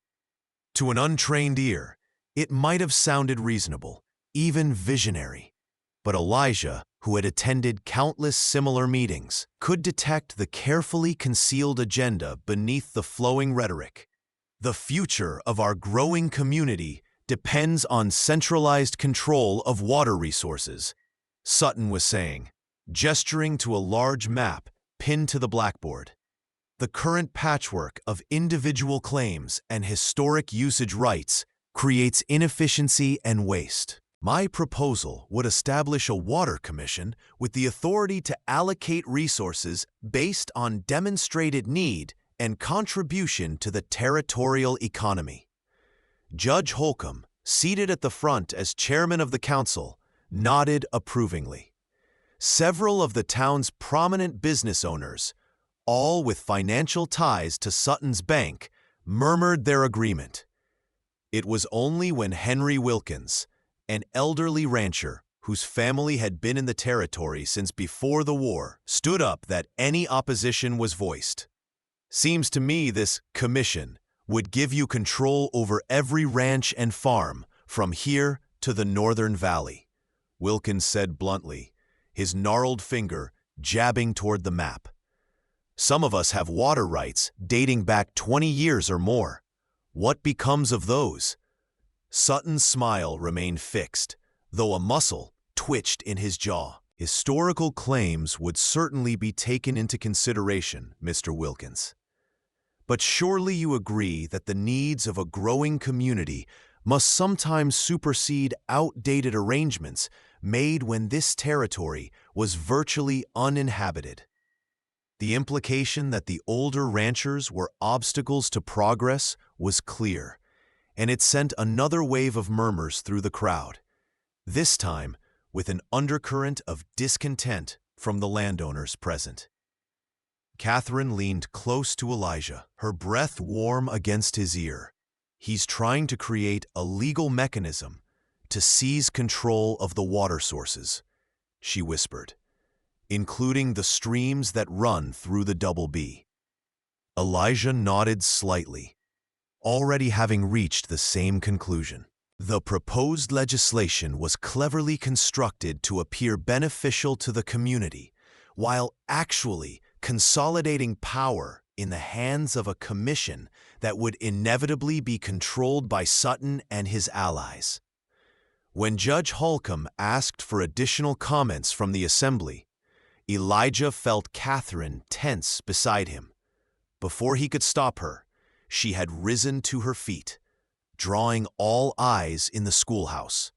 To an untrained ear, it might have sounded reasonable, even visionary. But Elijah, who had attended countless similar meetings, could detect the carefully concealed agenda beneath the flowing rhetoric. The future of our growing community depends on centralized control of water resources, Sutton was saying, gesturing to a large map pinned to the blackboard. The current patchwork of individual claims and historic usage rights creates inefficiency and waste. My proposal would establish a water commission with the authority to allocate resources based on demonstrated need and contribution to the territorial economy. Judge Holcomb, seated at the front as chairman of the council, nodded approvingly. Several of the town's prominent business owners, all with financial ties to Sutton's bank, murmured their agreement. It was only when Henry Wilkins, an elderly rancher whose family had been in the territory since before the war, stood up that any opposition was voiced. Seems to me this commission would give you control over every ranch and farm from here to the Northern Valley, Wilkins said bluntly, his gnarled finger jabbing toward the map. Some of us have water rights dating back 20 years or more. What becomes of those? Sutton's smile remained fixed, though a muscle twitched in his jaw. Historical claims would certainly be taken into consideration, Mr. Wilkins. But surely you agree that the needs of a growing community must sometimes supersede outdated arrangements made when this territory was virtually uninhabited. The implication that the older ranchers were obstacles to progress was clear, and it sent another wave of murmurs through the crowd, this time with an undercurrent of discontent from the landowners present. Catherine leaned close to Elijah, her breath warm against his ear. He's trying to create a legal mechanism to seize control of the water sources, she whispered, including the streams that run through the Double B. Elijah nodded slightly, already having reached the same conclusion. The proposed legislation was cleverly constructed to appear beneficial to the community, while actually consolidating power in the hands of a commission that would inevitably be controlled by Sutton and his allies. When Judge Holcomb asked for additional comments from the assembly, Elijah felt Catherine tense beside him. Before he could stop her, she had risen to her feet, drawing all eyes in the schoolhouse.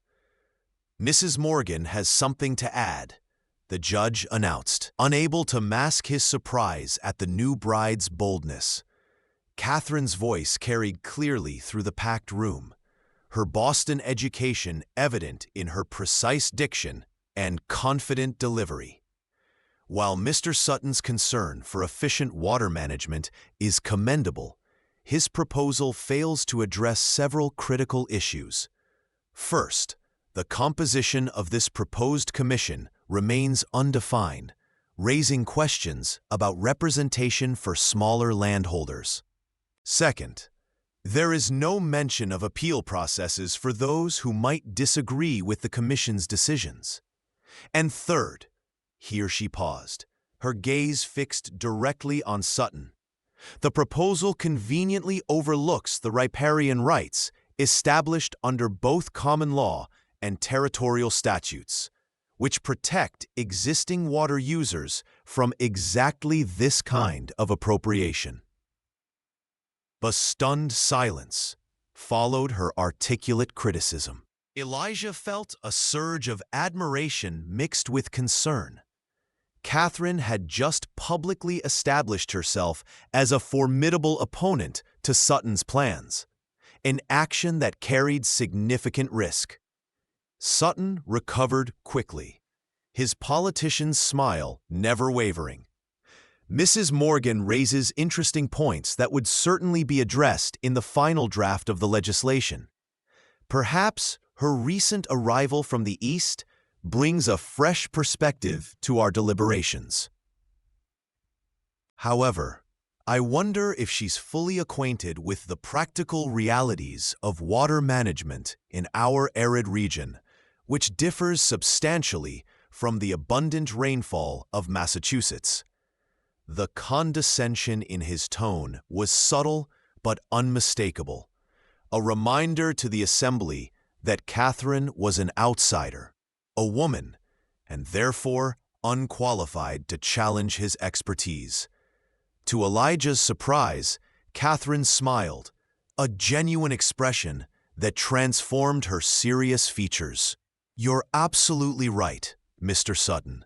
"Mrs. Morgan has something to add," the judge announced, unable to mask his surprise at the new bride's boldness. Catherine's voice carried clearly through the packed room, her Boston education evident in her precise diction and confident delivery. While Mr. Sutton's concern for efficient water management is commendable, his proposal fails to address several critical issues. First, the composition of this proposed commission remains undefined, raising questions about representation for smaller landholders. Second, there is no mention of appeal processes for those who might disagree with the Commission's decisions. And third, here she paused, her gaze fixed directly on Sutton. The proposal conveniently overlooks the riparian rights established under both common law and territorial statutes, which protect existing water users from exactly this kind of appropriation. A stunned silence followed her articulate criticism. Elijah felt a surge of admiration mixed with concern. Catherine had just publicly established herself as a formidable opponent to Sutton's plans, an action that carried significant risk. Sutton recovered quickly, his politician's smile never wavering. Mrs. Morgan raises interesting points that would certainly be addressed in the final draft of the legislation. Perhaps her recent arrival from the East brings a fresh perspective to our deliberations. However, I wonder if she's fully acquainted with the practical realities of water management in our arid region, which differs substantially from the abundant rainfall of Massachusetts. The condescension in his tone was subtle but unmistakable, a reminder to the assembly that Catherine was an outsider, a woman, and therefore unqualified to challenge his expertise. To Elijah's surprise, Catherine smiled, a genuine expression that transformed her serious features. "You're absolutely right, Mr. Sutton.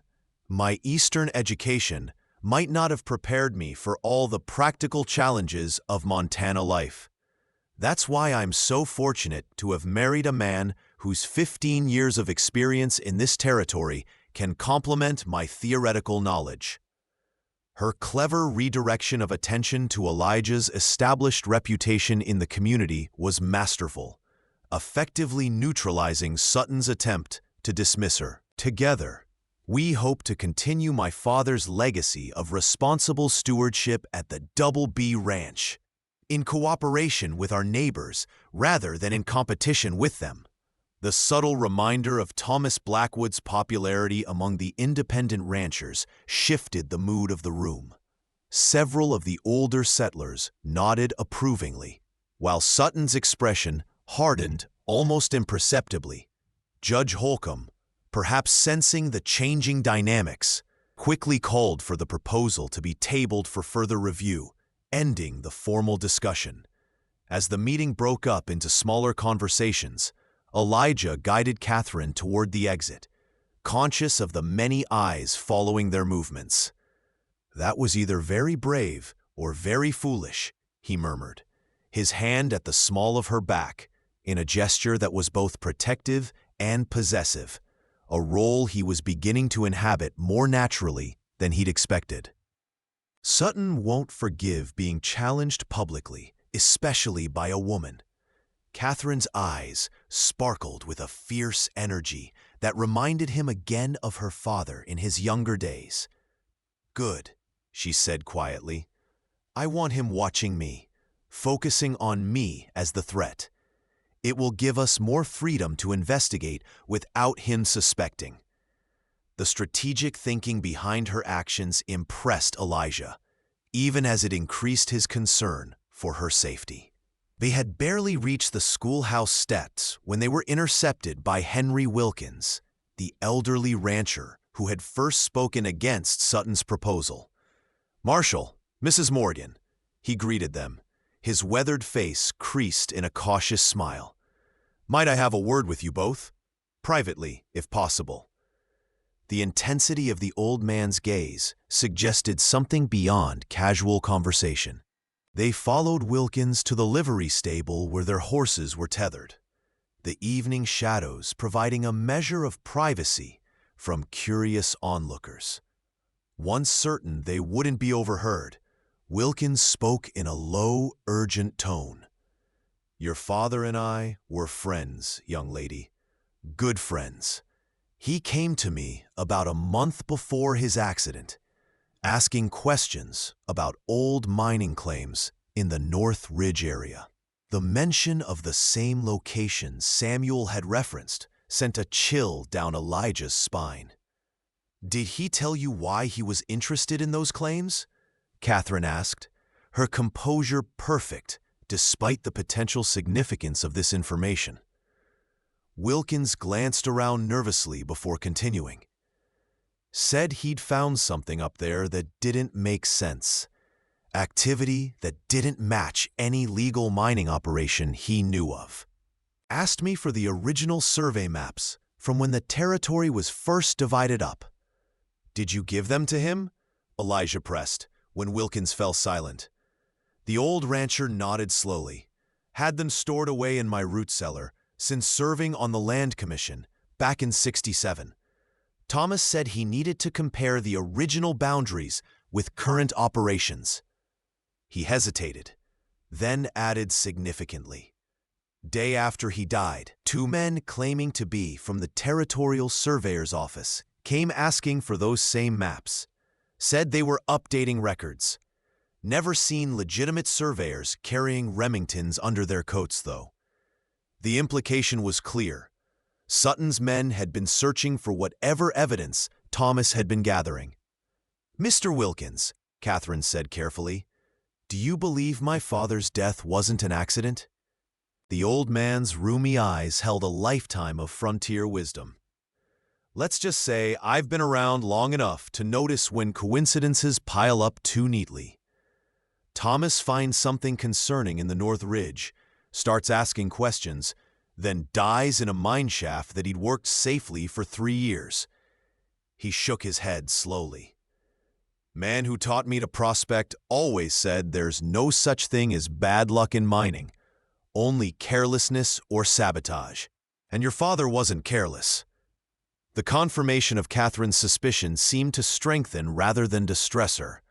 My Eastern education might not have prepared me for all the practical challenges of Montana life. That's why I'm so fortunate to have married a man whose 15 years of experience in this territory can complement my theoretical knowledge." Her clever redirection of attention to Elijah's established reputation in the community was masterful, effectively neutralizing Sutton's attempt to dismiss her. "Together, we hope to continue my father's legacy of responsible stewardship at the Double B Ranch, in cooperation with our neighbors rather than in competition with them." The subtle reminder of Thomas Blackwood's popularity among the independent ranchers shifted the mood of the room. Several of the older settlers nodded approvingly, while Sutton's expression hardened almost imperceptibly. Judge Holcomb, perhaps sensing the changing dynamics, quickly called for the proposal to be tabled for further review, ending the formal discussion. As the meeting broke up into smaller conversations, Elijah guided Catherine toward the exit, conscious of the many eyes following their movements. "That was either very brave or very foolish," he murmured, his hand at the small of her back, in a gesture that was both protective and possessive, a role he was beginning to inhabit more naturally than he'd expected. Sutton won't forgive being challenged publicly, especially by a woman. Catherine's eyes sparkled with a fierce energy that reminded him again of her father in his younger days. "Good," she said quietly. "I want him watching me, focusing on me as the threat. It will give us more freedom to investigate without him suspecting." The strategic thinking behind her actions impressed Elijah, even as it increased his concern for her safety. They had barely reached the schoolhouse steps when they were intercepted by Henry Wilkins, the elderly rancher who had first spoken against Sutton's proposal. "Marshall, Mrs. Morgan," he greeted them, his weathered face creased in a cautious smile. "Might I have a word with you both? Privately, if possible." The intensity of the old man's gaze suggested something beyond casual conversation. They followed Wilkins to the livery stable where their horses were tethered, the evening shadows providing a measure of privacy from curious onlookers. Once certain they wouldn't be overheard, Wilkins spoke in a low, urgent tone. "Your father and I were friends, young lady. Good friends. He came to me about a month before his accident, asking questions about old mining claims in the North Ridge area. The mention of the same location Samuel had referenced sent a chill down Elijah's spine. "Did he tell you why he was interested in those claims?" Catherine asked, her composure perfect despite the potential significance of this information. Wilkins glanced around nervously before continuing. "Said he'd found something up there that didn't make sense. Activity that didn't match any legal mining operation he knew of. Asked me for the original survey maps from when the territory was first divided up." "Did you give them to him?" Elijah pressed, when Wilkins fell silent. The old rancher nodded slowly. "Had them stored away in my root cellar since serving on the Land Commission back in '67. Thomas said he needed to compare the original boundaries with current operations." He hesitated, then added significantly. "Day after he died, 2 men claiming to be from the Territorial Surveyor's Office came asking for those same maps. Said they were updating records. Never seen legitimate surveyors carrying Remingtons under their coats, though." The implication was clear. Sutton's men had been searching for whatever evidence Thomas had been gathering. "Mr. Wilkins," Catherine said carefully, "do you believe my father's death wasn't an accident?" The old man's rheumy eyes held a lifetime of frontier wisdom. "Let's just say I've been around long enough to notice when coincidences pile up too neatly. Thomas finds something concerning in the North Ridge, starts asking questions, then dies in a mine shaft that he'd worked safely for 3 years. He shook his head slowly. "Man who taught me to prospect always said there's no such thing as bad luck in mining, only carelessness or sabotage. And your father wasn't careless." The confirmation of Catherine's suspicion seemed to strengthen rather than distress her.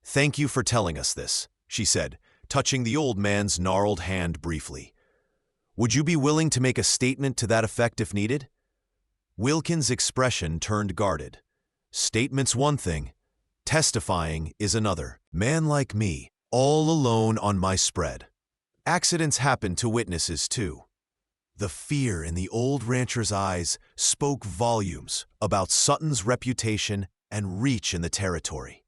"Thank you for telling us this," she said, touching the old man's gnarled hand briefly. "Would you be willing to make a statement to that effect if needed?" Wilkins' expression turned guarded. "Statement's one thing, testifying is another. Man like me, all alone on my spread. Accidents happen to witnesses too." The fear in the old rancher's eyes spoke volumes about Sutton's reputation and reach in the territory.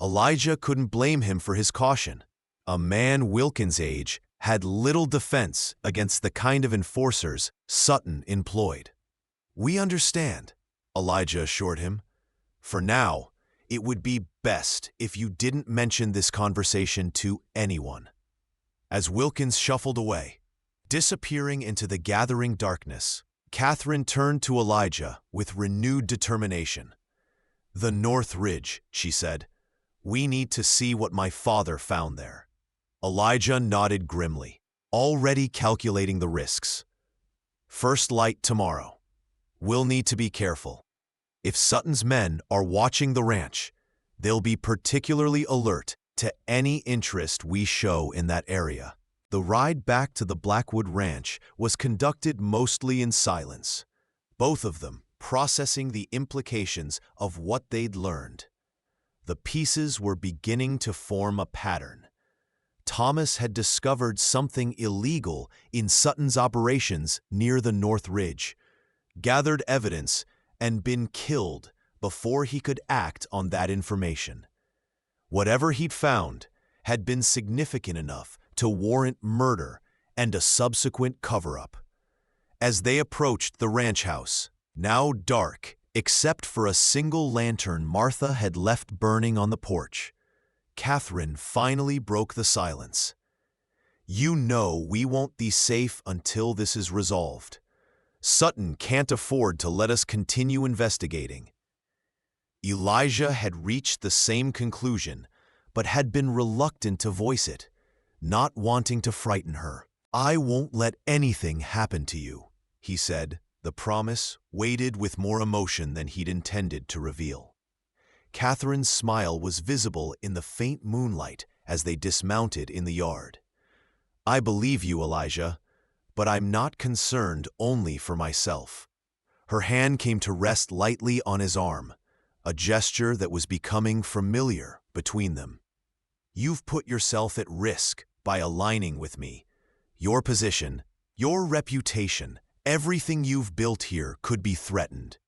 Elijah couldn't blame him for his caution. A man Wilkins' age had little defense against the kind of enforcers Sutton employed. "We understand," Elijah assured him. "For now, it would be best if you didn't mention this conversation to anyone." As Wilkins shuffled away, disappearing into the gathering darkness, Catherine turned to Elijah with renewed determination. "The North Ridge," she said. "We need to see what my father found there." Elijah nodded grimly, already calculating the risks. "First light tomorrow. We'll need to be careful. If Sutton's men are watching the ranch, they'll be particularly alert to any interest we show in that area." The ride back to the Blackwood Ranch was conducted mostly in silence, both of them processing the implications of what they'd learned. The pieces were beginning to form a pattern. Thomas had discovered something illegal in Sutton's operations near the North Ridge, gathered evidence, and been killed before he could act on that information. Whatever he'd found had been significant enough to warrant murder and a subsequent cover-up. As they approached the ranch house, now dark except for a single lantern Martha had left burning on the porch, Catherine finally broke the silence. "You know we won't be safe until this is resolved. Sutton can't afford to let us continue investigating." Elijah had reached the same conclusion, but had been reluctant to voice it, not wanting to frighten her. "I won't let anything happen to you," he said, the promise weighted with more emotion than he'd intended to reveal. Catherine's smile was visible in the faint moonlight as they dismounted in the yard. "I believe you, Elijah, but I'm not concerned only for myself." Her hand came to rest lightly on his arm, a gesture that was becoming familiar between them. "You've put yourself at risk by aligning with me. Your position, your reputation, everything you've built here could be threatened."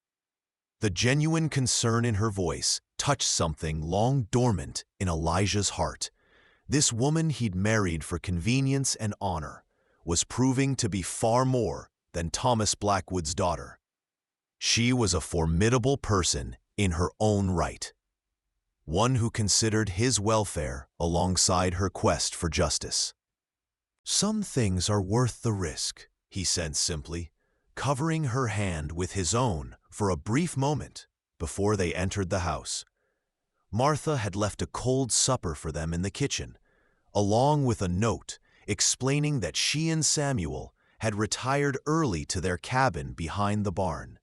The genuine concern in her voice touched something long dormant in Elijah's heart. This woman he'd married for convenience and honor was proving to be far more than Thomas Blackwood's daughter. She was a formidable person in her own right, one who considered his welfare alongside her quest for justice. "Some things are worth the risk," he said simply, covering her hand with his own for a brief moment before they entered the house. Martha had left a cold supper for them in the kitchen, along with a note explaining that she and Samuel had retired early to their cabin behind the barn.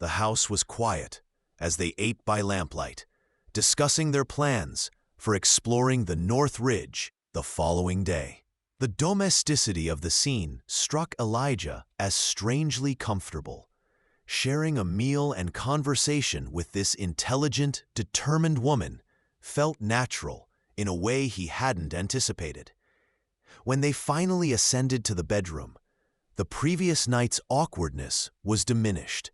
The house was quiet as they ate by lamplight, discussing their plans for exploring the North Ridge the following day. The domesticity of the scene struck Elijah as strangely comfortable. Sharing a meal and conversation with this intelligent, determined woman felt natural in a way he hadn't anticipated. When they finally ascended to the bedroom, the previous night's awkwardness was diminished,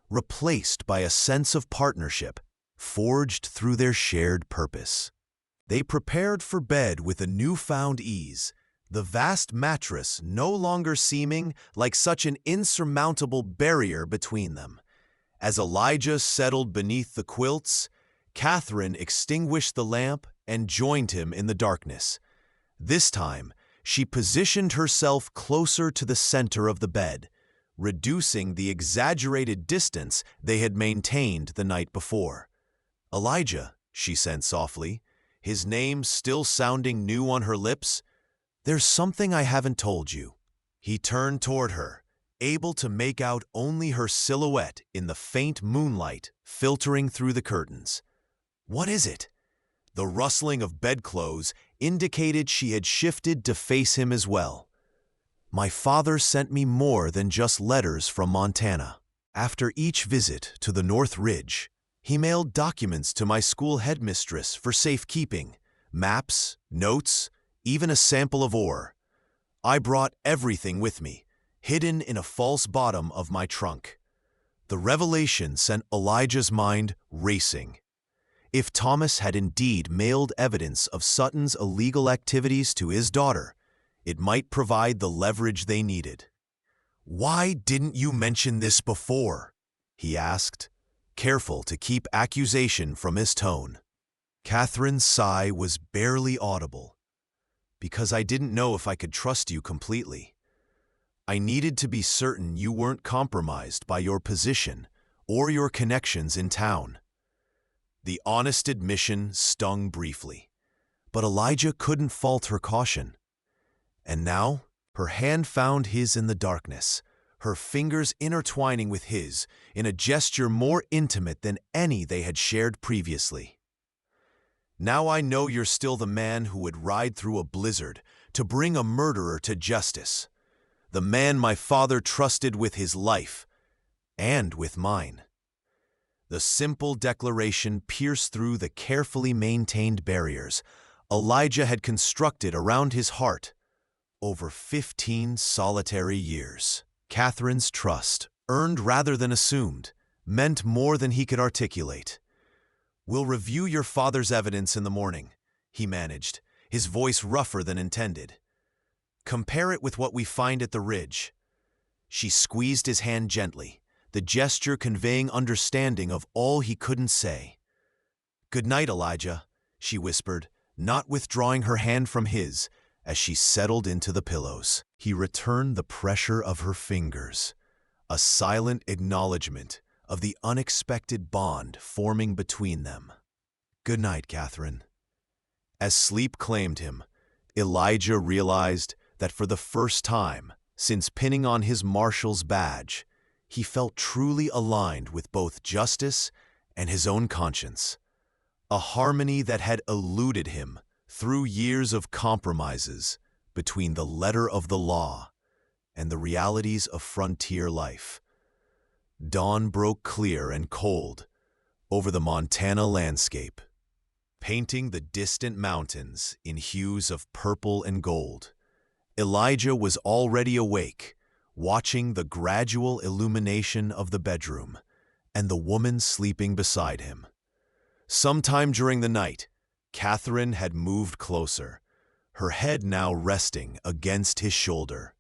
replaced by a sense of partnership forged through their shared purpose. They prepared for bed with a newfound ease, the vast mattress no longer seeming like such an insurmountable barrier between them. As Elijah settled beneath the quilts, Catherine extinguished the lamp and joined him in the darkness. This time, she positioned herself closer to the center of the bed, reducing the exaggerated distance they had maintained the night before. "Elijah," she said softly, his name still sounding new on her lips, "there's something I haven't told you." He turned toward her, able to make out only her silhouette in the faint moonlight filtering through the curtains. "What is it?" The rustling of bedclothes indicated she had shifted to face him as well. "My father sent me more than just letters from Montana. After each visit to the North Ridge, he mailed documents to my school headmistress for safekeeping, maps, notes, even a sample of ore. I brought everything with me, hidden in a false bottom of my trunk." The revelation sent Elijah's mind racing. If Thomas had indeed mailed evidence of Sutton's illegal activities to his daughter, it might provide the leverage they needed. "Why didn't you mention this before?" he asked, careful to keep accusation from his tone. Catherine's sigh was barely audible. "Because I didn't know if I could trust you completely. I needed to be certain you weren't compromised by your position or your connections in town." The honest admission stung briefly, but Elijah couldn't fault her caution. And now, her hand found his in the darkness, her fingers intertwining with his in a gesture more intimate than any they had shared previously. "Now I know you're still the man who would ride through a blizzard to bring a murderer to justice, the man my father trusted with his life, and with mine." The simple declaration pierced through the carefully maintained barriers Elijah had constructed around his heart over 15 solitary years. Catherine's trust, earned rather than assumed, meant more than he could articulate. "We'll review your father's evidence in the morning," he managed, his voice rougher than intended. "Compare it with what we find at the ridge." She squeezed his hand gently, the gesture conveying understanding of all he couldn't say. "Good night, Elijah," she whispered, not withdrawing her hand from his as she settled into the pillows. He returned the pressure of her fingers, a silent acknowledgement of the unexpected bond forming between them. "Good night, Catherine." As sleep claimed him, Elijah realized that for the first time since pinning on his marshal's badge, he felt truly aligned with both justice and his own conscience, a harmony that had eluded him through years of compromises between the letter of the law and the realities of frontier life. Dawn broke clear and cold over the Montana landscape, painting the distant mountains in hues of purple and gold. Elijah was already awake, watching the gradual illumination of the bedroom and the woman sleeping beside him. Sometime during the night, Catherine had moved closer, her head now resting against his shoulder,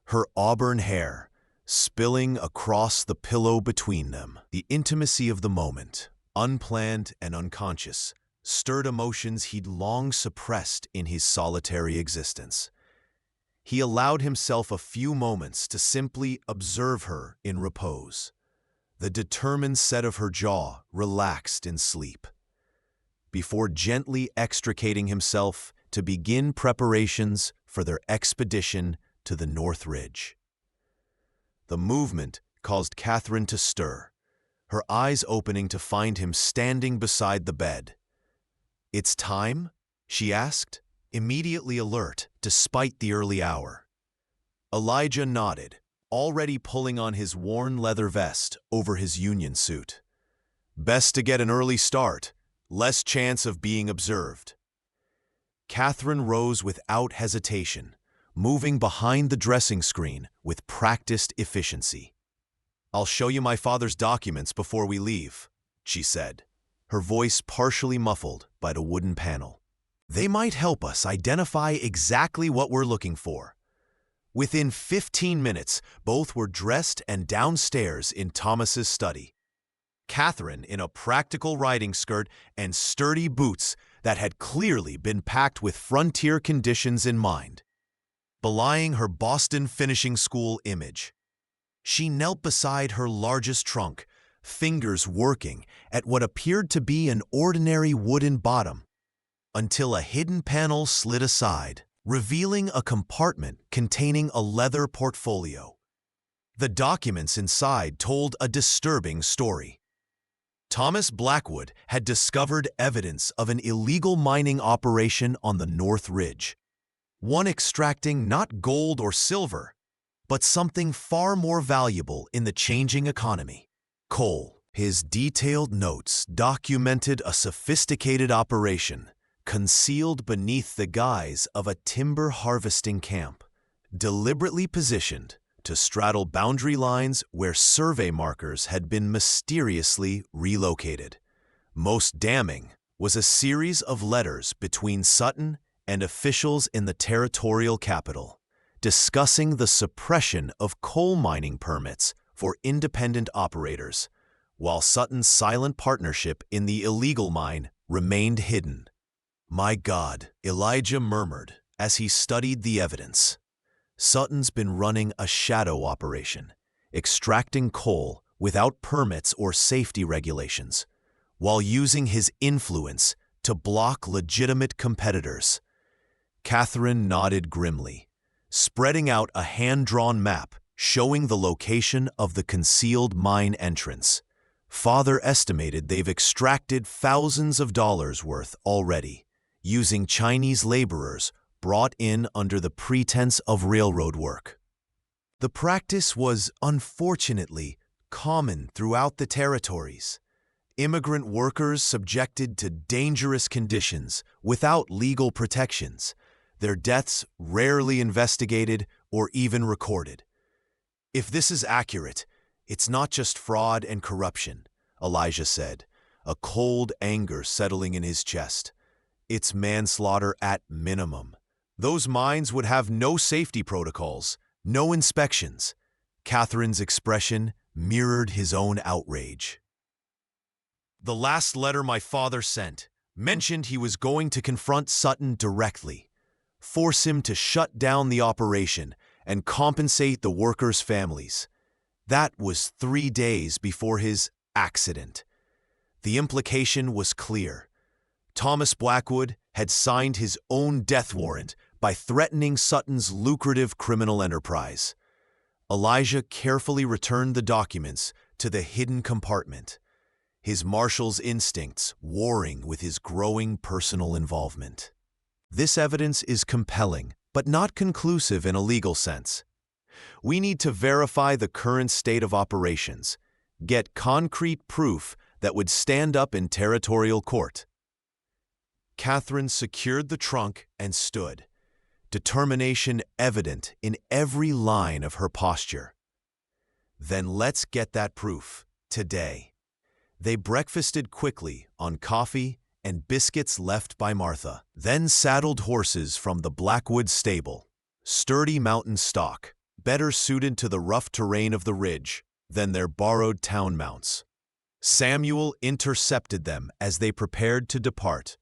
her auburn hair spilling across the pillow between them. The intimacy of the moment, unplanned and unconscious, stirred emotions he'd long suppressed in his solitary existence. He allowed himself a few moments to simply observe her in repose. The determined set of her jaw relaxed in sleep, before gently extricating himself to begin preparations for their expedition to the North Ridge. The movement caused Catherine to stir, her eyes opening to find him standing beside the bed. "It's time?" she asked, immediately alert despite the early hour. Elijah nodded, already pulling on his worn leather vest over his union suit. "Best to get an early start, less chance of being observed." Catherine rose without hesitation, moving behind the dressing screen with practiced efficiency. "I'll show you my father's documents before we leave," she said, her voice partially muffled by the wooden panel. "They might help us identify exactly what we're looking for." Within 15 minutes, both were dressed and downstairs in Thomas's study. Catherine in a practical riding skirt and sturdy boots that had clearly been packed with frontier conditions in mind, belying her Boston finishing school image. She knelt beside her largest trunk, fingers working at what appeared to be an ordinary wooden bottom, until a hidden panel slid aside, revealing a compartment containing a leather portfolio. The documents inside told a disturbing story. Thomas Blackwood had discovered evidence of an illegal mining operation on the North Ridge, one extracting not gold or silver, but something far more valuable in the changing economy: coal. His detailed notes documented a sophisticated operation concealed beneath the guise of a timber harvesting camp, deliberately positioned to straddle boundary lines where survey markers had been mysteriously relocated. Most damning was a series of letters between Sutton and officials in the territorial capital, discussing the suppression of coal mining permits for independent operators, while Sutton's silent partnership in the illegal mine remained hidden. "My God," Elijah murmured as he studied the evidence. Sutton's been running a shadow operation, extracting coal without permits or safety regulations, while using his influence to block legitimate competitors. Catherine nodded grimly, spreading out a hand-drawn map showing the location of the concealed mine entrance. Father estimated they've extracted thousands of dollars worth already, using Chinese laborers brought in under the pretense of railroad work. The practice was, unfortunately, common throughout the territories. Immigrant workers subjected to dangerous conditions without legal protections, their deaths rarely investigated or even recorded. "If this is accurate, it's not just fraud and corruption," Elijah said, a cold anger settling in his chest. "It's manslaughter at minimum. Those mines would have no safety protocols, no inspections." Catherine's expression mirrored his own outrage. "The last letter my father sent mentioned he was going to confront Sutton directly, force him to shut down the operation and compensate the workers' families. That was 3 days before his accident. The implication was clear. Thomas Blackwood had signed his own death warrant by threatening Sutton's lucrative criminal enterprise." Elijah carefully returned the documents to the hidden compartment, his marshal's instincts warring with his growing personal involvement. "This evidence is compelling, but not conclusive in a legal sense. We need to verify the current state of operations, get concrete proof that would stand up in territorial court. Catherine secured the trunk and stood, determination evident in every line of her posture. Then let's get that proof, today. They breakfasted quickly on coffee and biscuits left by Martha, then saddled horses from the Blackwood stable, sturdy mountain stock, better suited to the rough terrain of the ridge than their borrowed town mounts. Samuel intercepted them as they prepared to depart,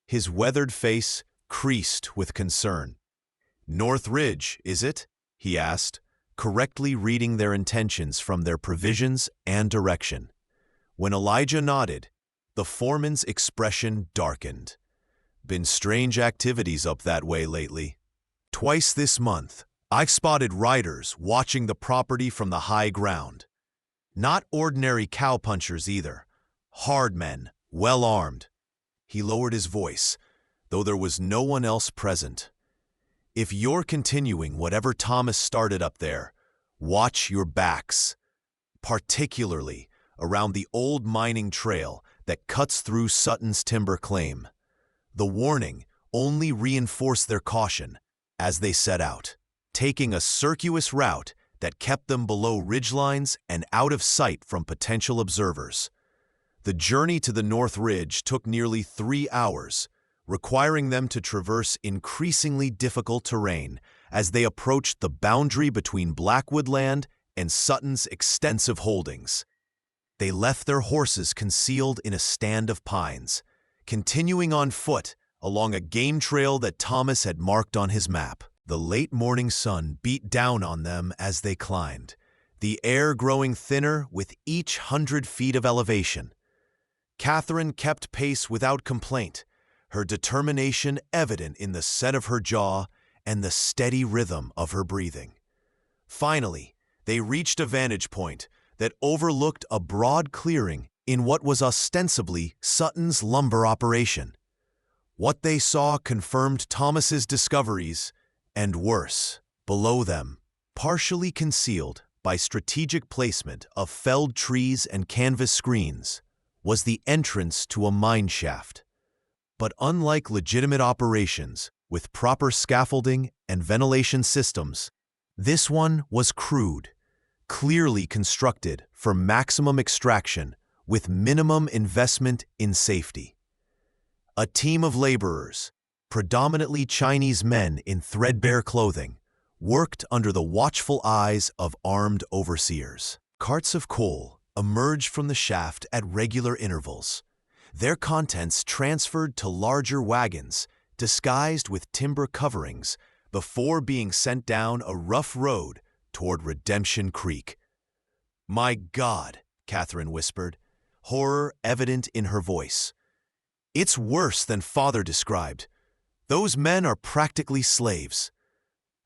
his weathered face creased with concern. "North Ridge, is it?" he asked, correctly reading their intentions from their provisions and direction. When Elijah nodded, the foreman's expression darkened. "Been strange activities up that way lately. Twice this month, I've spotted riders watching the property from the high ground. Not ordinary cowpunchers either. Hard men, well armed." He lowered his voice, though there was no one else present. "If you're continuing whatever Thomas started up there, watch your backs. Particularly around the old mining trail that cuts through Sutton's timber claim." The warning only reinforced their caution as they set out, taking a circuitous route that kept them below ridgelines and out of sight from potential observers. The journey to the North Ridge took nearly 3 hours, requiring them to traverse increasingly difficult terrain as they approached the boundary between Blackwood land and Sutton's extensive holdings. They left their horses concealed in a stand of pines, continuing on foot along a game trail that Thomas had marked on his map. The late morning sun beat down on them as they climbed, the air growing thinner with each 100 feet of elevation. Catherine kept pace without complaint, her determination evident in the set of her jaw and the steady rhythm of her breathing. Finally, they reached a vantage point that overlooked a broad clearing in what was ostensibly Sutton's lumber operation. What they saw confirmed Thomas's discoveries, and worse, below them, partially concealed by strategic placement of felled trees and canvas screens, was the entrance to a mine shaft. But unlike legitimate operations with proper scaffolding and ventilation systems, this one was crude, clearly constructed for maximum extraction with minimum investment in safety. A team of laborers, predominantly Chinese men in threadbare clothing, worked under the watchful eyes of armed overseers. Carts of coal emerged from the shaft at regular intervals, their contents transferred to larger wagons disguised with timber coverings before being sent down a rough road toward Redemption Creek. "My God," Catherine whispered, horror evident in her voice. "It's worse than Father described. Those men are practically slaves."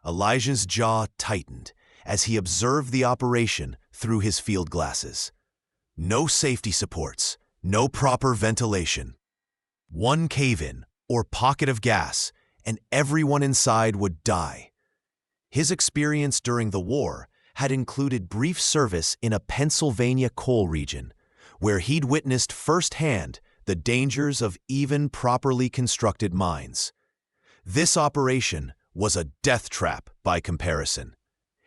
Elijah's jaw tightened as he observed the operation through his field glasses. No safety supports, no proper ventilation. One cave-in or pocket of gas, and everyone inside would die. His experience during the war had included brief service in a Pennsylvania coal region, where he'd witnessed firsthand the dangers of even properly constructed mines. This operation was a death trap by comparison.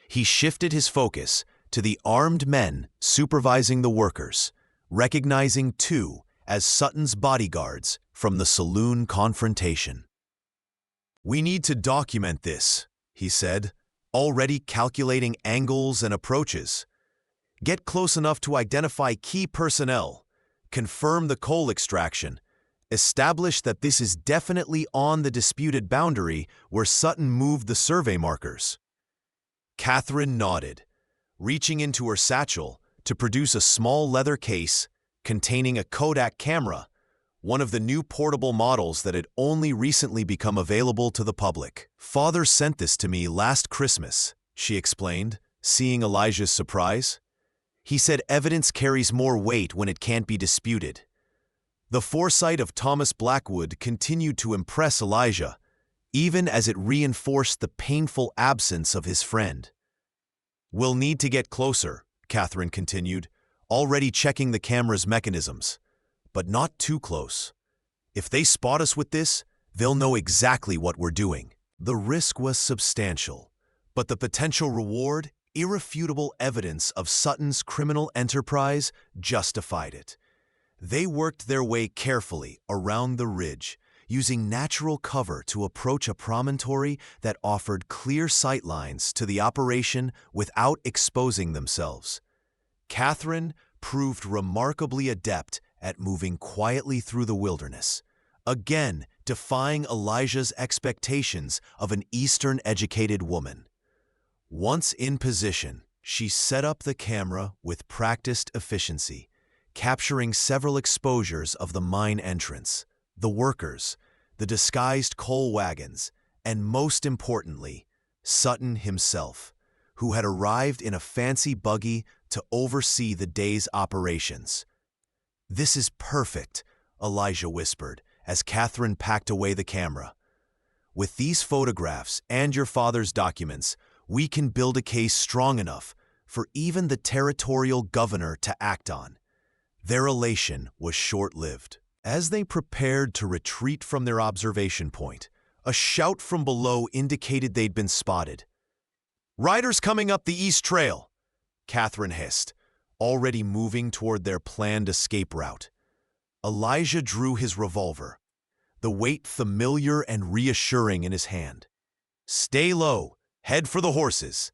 He shifted his focus to the armed men supervising the workers, recognizing two as Sutton's bodyguards from the saloon confrontation. "We need to document this," he said, already calculating angles and approaches. "Get close enough to identify key personnel, confirm the coal extraction, establish that this is definitely on the disputed boundary where Sutton moved the survey markers." Catherine nodded, reaching into her satchel to produce a small leather case containing a Kodak camera, one of the new portable models that had only recently become available to the public. "Father sent this to me last Christmas," she explained, seeing Elijah's surprise. "He said evidence carries more weight when it can't be disputed." The foresight of Thomas Blackwood continued to impress Elijah, even as it reinforced the painful absence of his friend. "We'll need to get closer," Catherine continued, already checking the camera's mechanisms. But not too close. If they spot us with this, they'll know exactly what we're doing. The risk was substantial, but the potential reward, irrefutable evidence of Sutton's criminal enterprise, justified it. They worked their way carefully around the ridge, using natural cover to approach a promontory that offered clear sightlines to the operation without exposing themselves. Catherine proved remarkably adept at moving quietly through the wilderness, again defying Elijah's expectations of an Eastern-educated woman. Once in position, she set up the camera with practiced efficiency, capturing several exposures of the mine entrance, the workers, the disguised coal wagons, and most importantly, Sutton himself, who had arrived in a fancy buggy to oversee the day's operations. "This is perfect," Elijah whispered as Catherine packed away the camera. "With these photographs and your father's documents, we can build a case strong enough for even the territorial governor to act on." Their elation was short-lived. As they prepared to retreat from their observation point, a shout from below indicated they'd been spotted. "Riders coming up the East Trail," Catherine hissed, already moving toward their planned escape route. Elijah drew his revolver, the weight familiar and reassuring in his hand. "Stay low, head for the horses.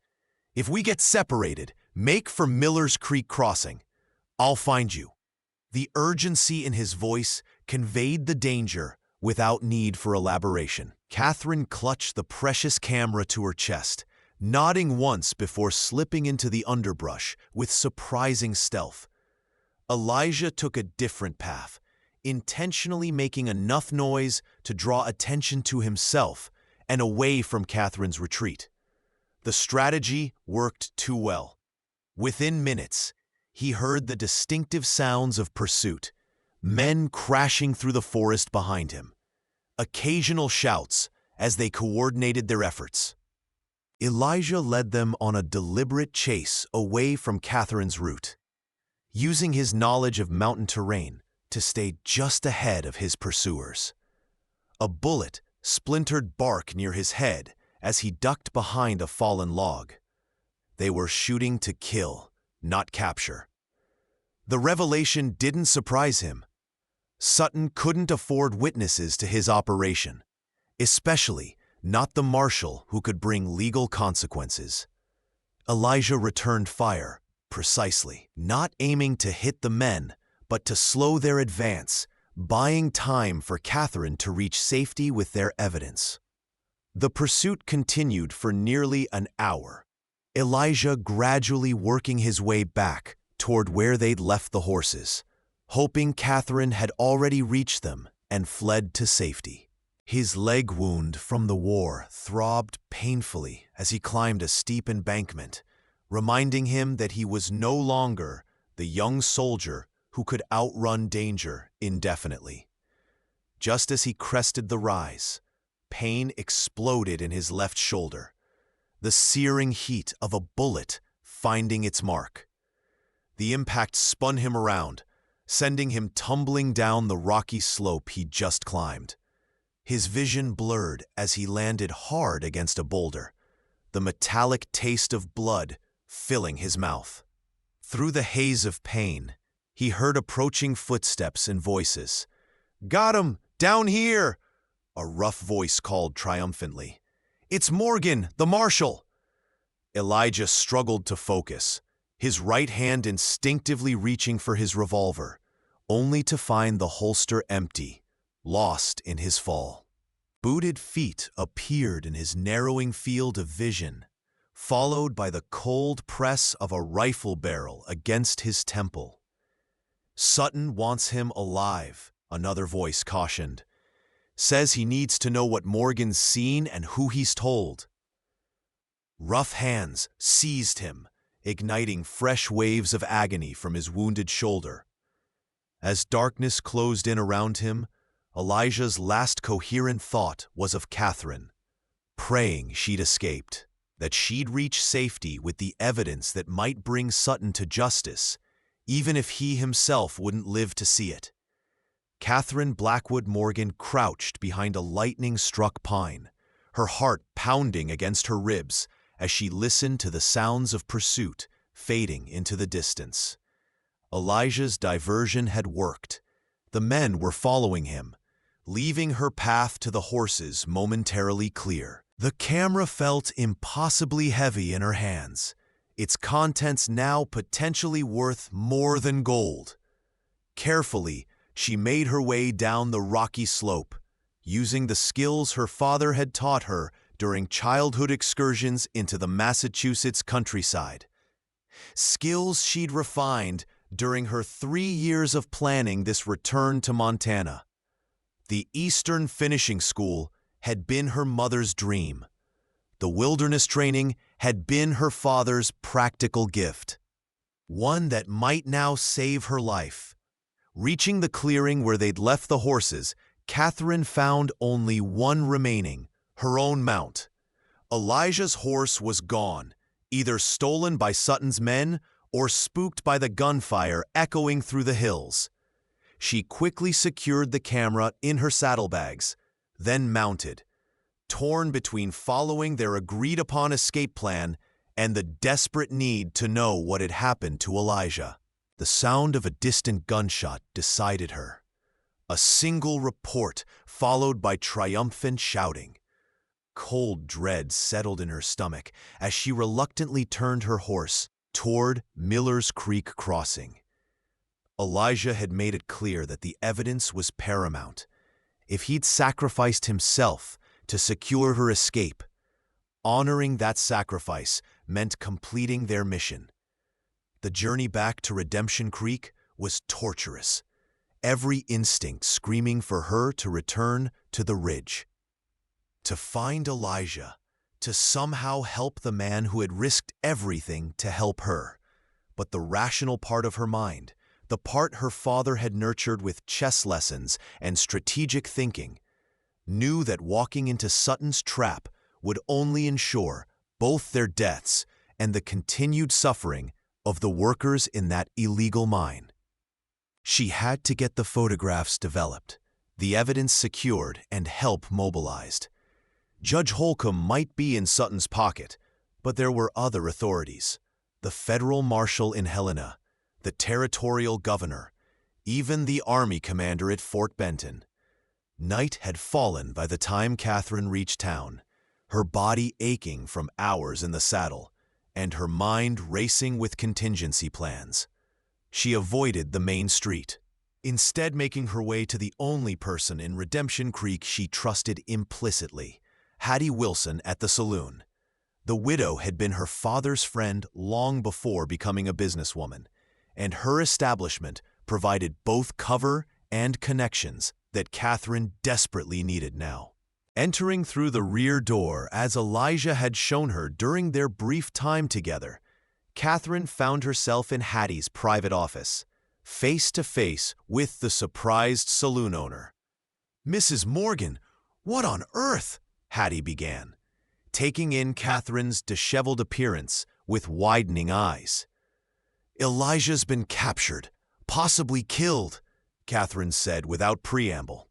If we get separated, make for Miller's Creek Crossing. I'll find you." The urgency in his voice conveyed the danger without need for elaboration. Catherine clutched the precious camera to her chest, nodding once before slipping into the underbrush with surprising stealth. Elijah took a different path, intentionally making enough noise to draw attention to himself and away from Catherine's retreat. The strategy worked too well. Within minutes, he heard the distinctive sounds of pursuit, men crashing through the forest behind him, occasional shouts as they coordinated their efforts. Elijah led them on a deliberate chase away from Catherine's route, using his knowledge of mountain terrain to stay just ahead of his pursuers. A bullet splintered bark near his head as he ducked behind a fallen log. They were shooting to kill, not capture. The revelation didn't surprise him. Sutton couldn't afford witnesses to his operation, especially not the marshal who could bring legal consequences. Elijah returned fire, precisely, not aiming to hit the men, but to slow their advance, buying time for Catherine to reach safety with their evidence. The pursuit continued for nearly an hour, Elijah gradually working his way back toward where they'd left the horses, hoping Catherine had already reached them and fled to safety. His leg wound from the war throbbed painfully as he climbed a steep embankment, reminding him that he was no longer the young soldier who could outrun danger indefinitely. Just as he crested the rise, pain exploded in his left shoulder, the searing heat of a bullet finding its mark. The impact spun him around, sending him tumbling down the rocky slope he'd just climbed. His vision blurred as he landed hard against a boulder, the metallic taste of blood filling his mouth. Through the haze of pain, he heard approaching footsteps and voices. "Got him! Down here!" a rough voice called triumphantly. "It's Morgan, the marshal!" Elijah struggled to focus, his right hand instinctively reaching for his revolver, only to find the holster empty, lost in his fall. Booted feet appeared in his narrowing field of vision, followed by the cold press of a rifle barrel against his temple. "Sutton wants him alive," another voice cautioned. "Says he needs to know what Morgan's seen and who he's told." Rough hands seized him, igniting fresh waves of agony from his wounded shoulder. As darkness closed in around him, Elijah's last coherent thought was of Catherine, praying she'd escaped, that she'd reach safety with the evidence that might bring Sutton to justice, even if he himself wouldn't live to see it. Catherine Blackwood Morgan crouched behind a lightning-struck pine, her heart pounding against her ribs as she listened to the sounds of pursuit fading into the distance. Elijah's diversion had worked. The men were following him, leaving her path to the horses momentarily clear. The camera felt impossibly heavy in her hands, its contents now potentially worth more than gold. Carefully, she made her way down the rocky slope, using the skills her father had taught her during childhood excursions into the Massachusetts countryside. Skills she'd refined during her 3 years of planning this return to Montana. The Eastern Finishing School had been her mother's dream. The wilderness training had been her father's practical gift, one that might now save her life. Reaching the clearing where they'd left the horses, Catherine found only one remaining, her own mount. Elijah's horse was gone, either stolen by Sutton's men or spooked by the gunfire echoing through the hills. She quickly secured the camera in her saddlebags, then mounted, torn between following their agreed-upon escape plan and the desperate need to know what had happened to Elijah. The sound of a distant gunshot decided her. A single report followed by triumphant shouting. Cold dread settled in her stomach as she reluctantly turned her horse toward Miller's Creek Crossing. Elijah had made it clear that the evidence was paramount. If he'd sacrificed himself to secure her escape, honoring that sacrifice meant completing their mission. The journey back to Redemption Creek was torturous, every instinct screaming for her to return to the ridge. To find Elijah, to somehow help the man who had risked everything to help her. But the rational part of her mind, the part her father had nurtured with chess lessons and strategic thinking, knew that walking into Sutton's trap would only ensure both their deaths and the continued suffering of the workers in that illegal mine. She had to get the photographs developed, the evidence secured, and help mobilized. Judge Holcomb might be in Sutton's pocket, but there were other authorities. The federal marshal in Helena, the territorial governor, even the army commander at Fort Benton. Night had fallen by the time Catherine reached town, her body aching from hours in the saddle, and her mind racing with contingency plans. She avoided the main street, instead making her way to the only person in Redemption Creek she trusted implicitly, Hattie Wilson at the saloon. The widow had been her father's friend long before becoming a businesswoman, and her establishment provided both cover and connections that Catherine desperately needed now. Entering through the rear door as Elijah had shown her during their brief time together, Catherine found herself in Hattie's private office, face to face with the surprised saloon owner. "Mrs. Morgan, what on earth?" Hattie began, taking in Catherine's disheveled appearance with widening eyes. "Elijah's been captured, possibly killed," Catherine said without preamble,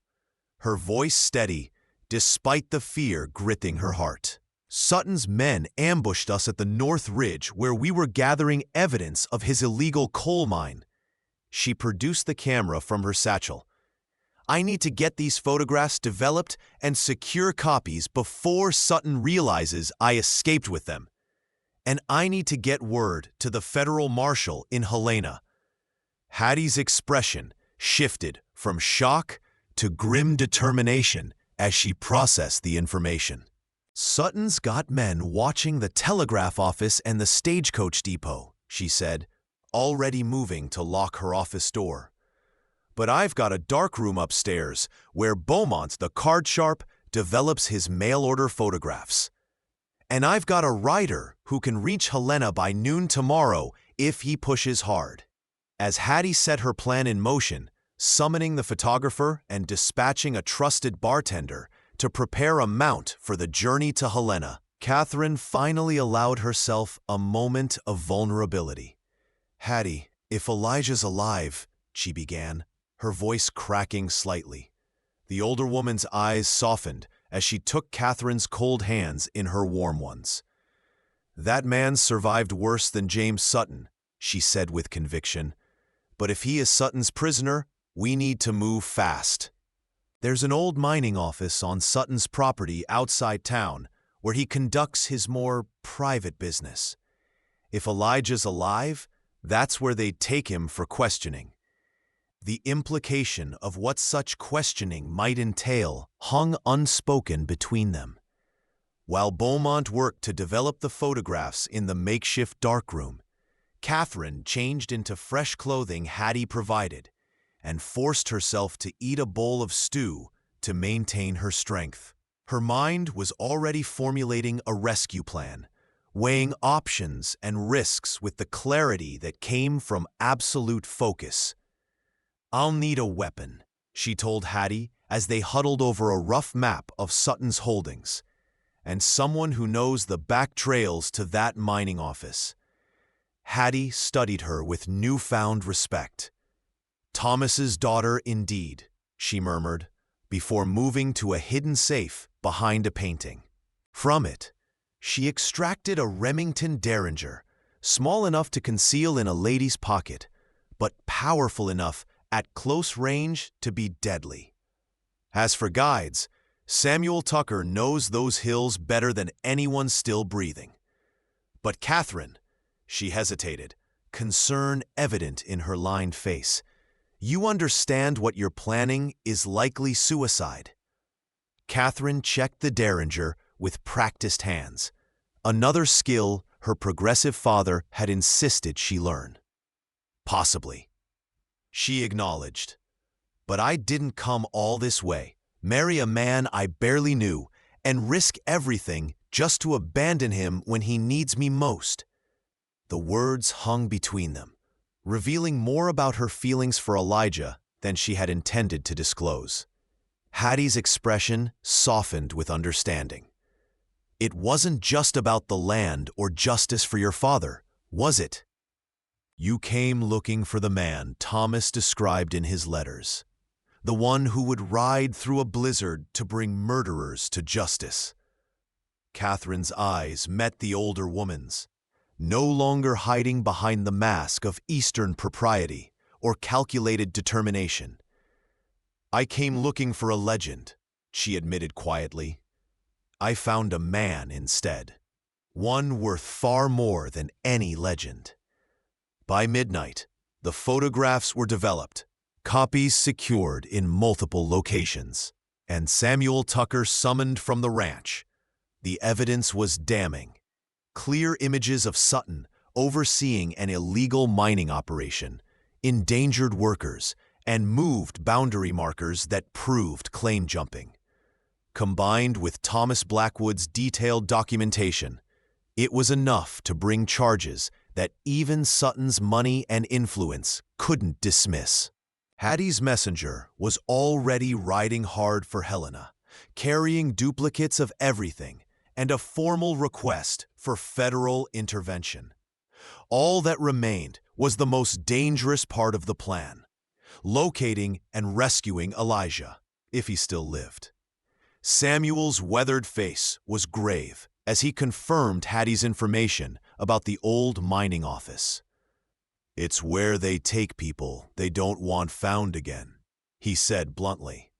her voice steady despite the fear gripping her heart. "Sutton's men ambushed us at the North Ridge where we were gathering evidence of his illegal coal mine." She produced the camera from her satchel. "I need to get these photographs developed and secure copies before Sutton realizes I escaped with them. And I need to get word to the federal marshal in Helena." Hattie's expression shifted from shock to grim determination as she processed the information. "Sutton's got men watching the telegraph office and the stagecoach depot," she said, already moving to lock her office door. "But I've got a darkroom upstairs where Beaumont, the card sharp, develops his mail-order photographs. And I've got a writer who can reach Helena by noon tomorrow if he pushes hard." As Hattie set her plan in motion, summoning the photographer and dispatching a trusted bartender to prepare a mount for the journey to Helena, Catherine finally allowed herself a moment of vulnerability. "Hattie, "If Elijah's alive," she began, her voice cracking slightly. The older woman's eyes softened as she took Catherine's cold hands in her warm ones. "That man survived worse than James Sutton," she said with conviction. "But if he is Sutton's prisoner, we need to move fast. There's an old mining office on Sutton's property outside town where he conducts his more private business. If Elijah's alive, that's where they'd take him for questioning." The implication of what such questioning might entail hung unspoken between them. While Beaumont worked to develop the photographs in the makeshift darkroom, Catherine changed into fresh clothing Hattie provided and forced herself to eat a bowl of stew to maintain her strength. Her mind was already formulating a rescue plan, weighing options and risks with the clarity that came from absolute focus. "I'll need a weapon," she told Hattie as they huddled over a rough map of Sutton's holdings, "and someone who knows the back trails to that mining office." Hattie studied her with newfound respect. "Thomas's daughter indeed," she murmured, before moving to a hidden safe behind a painting. From it, she extracted a Remington Derringer, small enough to conceal in a lady's pocket, but powerful enough at close range to be deadly. As for guides, Samuel Tucker knows those hills better than anyone still breathing. But Catherine, she hesitated, concern evident in her lined face. "You understand what you're planning is likely suicide." Catherine checked the Derringer with practiced hands, another skill her progressive father had insisted she learn. "Possibly," she acknowledged. "But I didn't come all this way, marry a man I barely knew, and risk everything just to abandon him when he needs me most." The words hung between them, revealing more about her feelings for Elijah than she had intended to disclose. Hattie's expression softened with understanding. "It wasn't just about the land or justice for your father, was it? You came looking for the man Thomas described in his letters, the one who would ride through a blizzard to bring murderers to justice." Catherine's eyes met the older woman's, no longer hiding behind the mask of Eastern propriety or calculated determination. "I came looking for a legend," she admitted quietly. "I found a man instead, one worth far more than any legend." By midnight, the photographs were developed, copies secured in multiple locations, and Samuel Tucker summoned from the ranch. The evidence was damning. Clear images of Sutton overseeing an illegal mining operation, endangered workers, and moved boundary markers that proved claim jumping. Combined with Thomas Blackwood's detailed documentation, it was enough to bring charges that even Sutton's money and influence couldn't dismiss. Hattie's messenger was already riding hard for Helena, carrying duplicates of everything and a formal request for federal intervention. All that remained was the most dangerous part of the plan: locating and rescuing Elijah, if he still lived. Samuel's weathered face was grave as he confirmed Hattie's information about the old mining office. "It's where they take people they don't want found again," he said bluntly.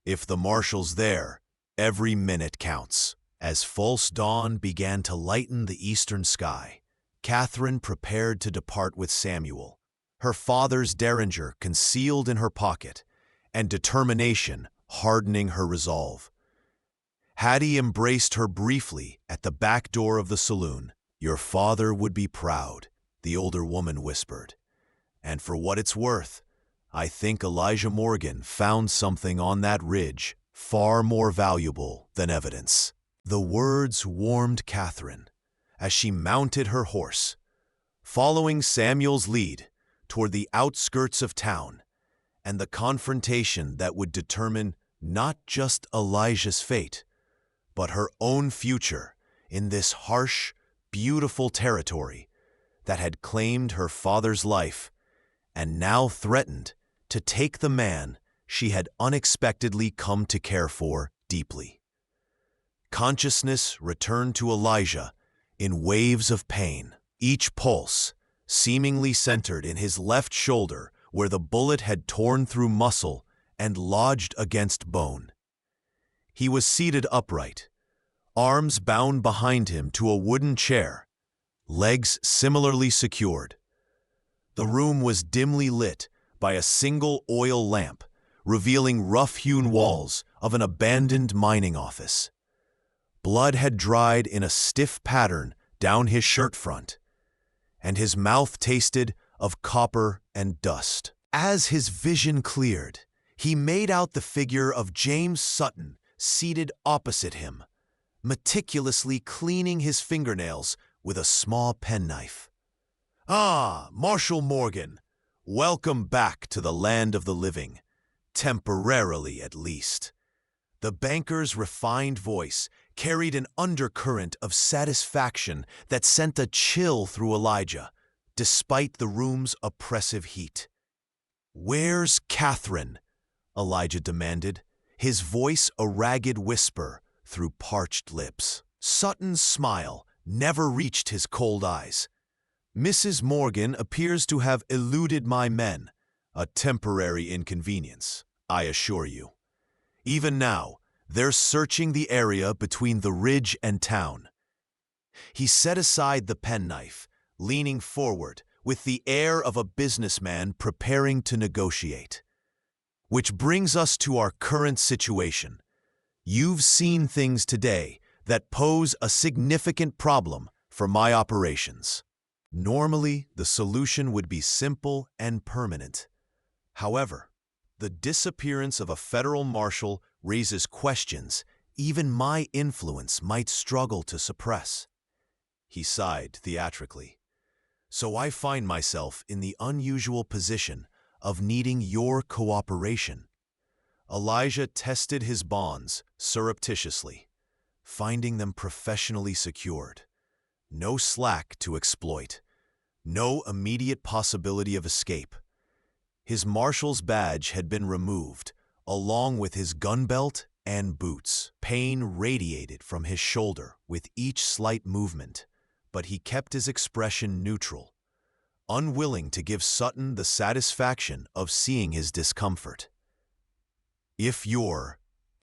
"If the marshal's there, every minute counts." As false dawn began to lighten the eastern sky, Catherine prepared to depart with Samuel, her father's Derringer concealed in her pocket, and determination hardening her resolve. Hattie embraced her briefly at the back door of the saloon. "Your father would be proud," the older woman whispered. "And for what it's worth, I think Elijah Morgan found something on that ridge far more valuable than evidence." The words warmed Catherine as she mounted her horse, following Samuel's lead toward the outskirts of town and the confrontation that would determine not just Elijah's fate, but her own future in this harsh, beautiful territory that had claimed her father's life and now threatened to take the man she had unexpectedly come to care for deeply. Consciousness returned to Elijah in waves of pain, each pulse seemingly centered in his left shoulder where the bullet had torn through muscle and lodged against bone. He was seated upright, arms bound behind him to a wooden chair, legs similarly secured. The room was dimly lit by a single oil lamp, revealing rough-hewn walls of an abandoned mining office. Blood had dried in a stiff pattern down his shirt front, and his mouth tasted of copper and dust. As his vision cleared, he made out the figure of James Sutton seated opposite him, meticulously cleaning his fingernails with a small penknife. "Ah, Marshal Morgan, welcome back to the land of the living, temporarily at least." The banker's refined voice carried an undercurrent of satisfaction that sent a chill through Elijah, despite the room's oppressive heat. "Where's Catherine?" Elijah demanded, his voice a ragged whisper through parched lips. Sutton's smile never reached his cold eyes. "Mrs. Morgan appears to have eluded my men, a temporary inconvenience, I assure you. Even now, they're searching the area between the ridge and town." He set aside the penknife, leaning forward with the air of a businessman preparing to negotiate. "Which brings us to our current situation. You've seen things today that pose a significant problem for my operations. Normally, the solution would be simple and permanent. However, the disappearance of a federal marshal raises questions even my influence might struggle to suppress." He sighed theatrically. "So I find myself in the unusual position of needing your cooperation." Elijah tested his bonds surreptitiously, finding them professionally secured. No slack to exploit, no immediate possibility of escape. His marshal's badge had been removed, along with his gun belt and boots. Pain radiated from his shoulder with each slight movement, but he kept his expression neutral, unwilling to give Sutton the satisfaction of seeing his discomfort. "If you're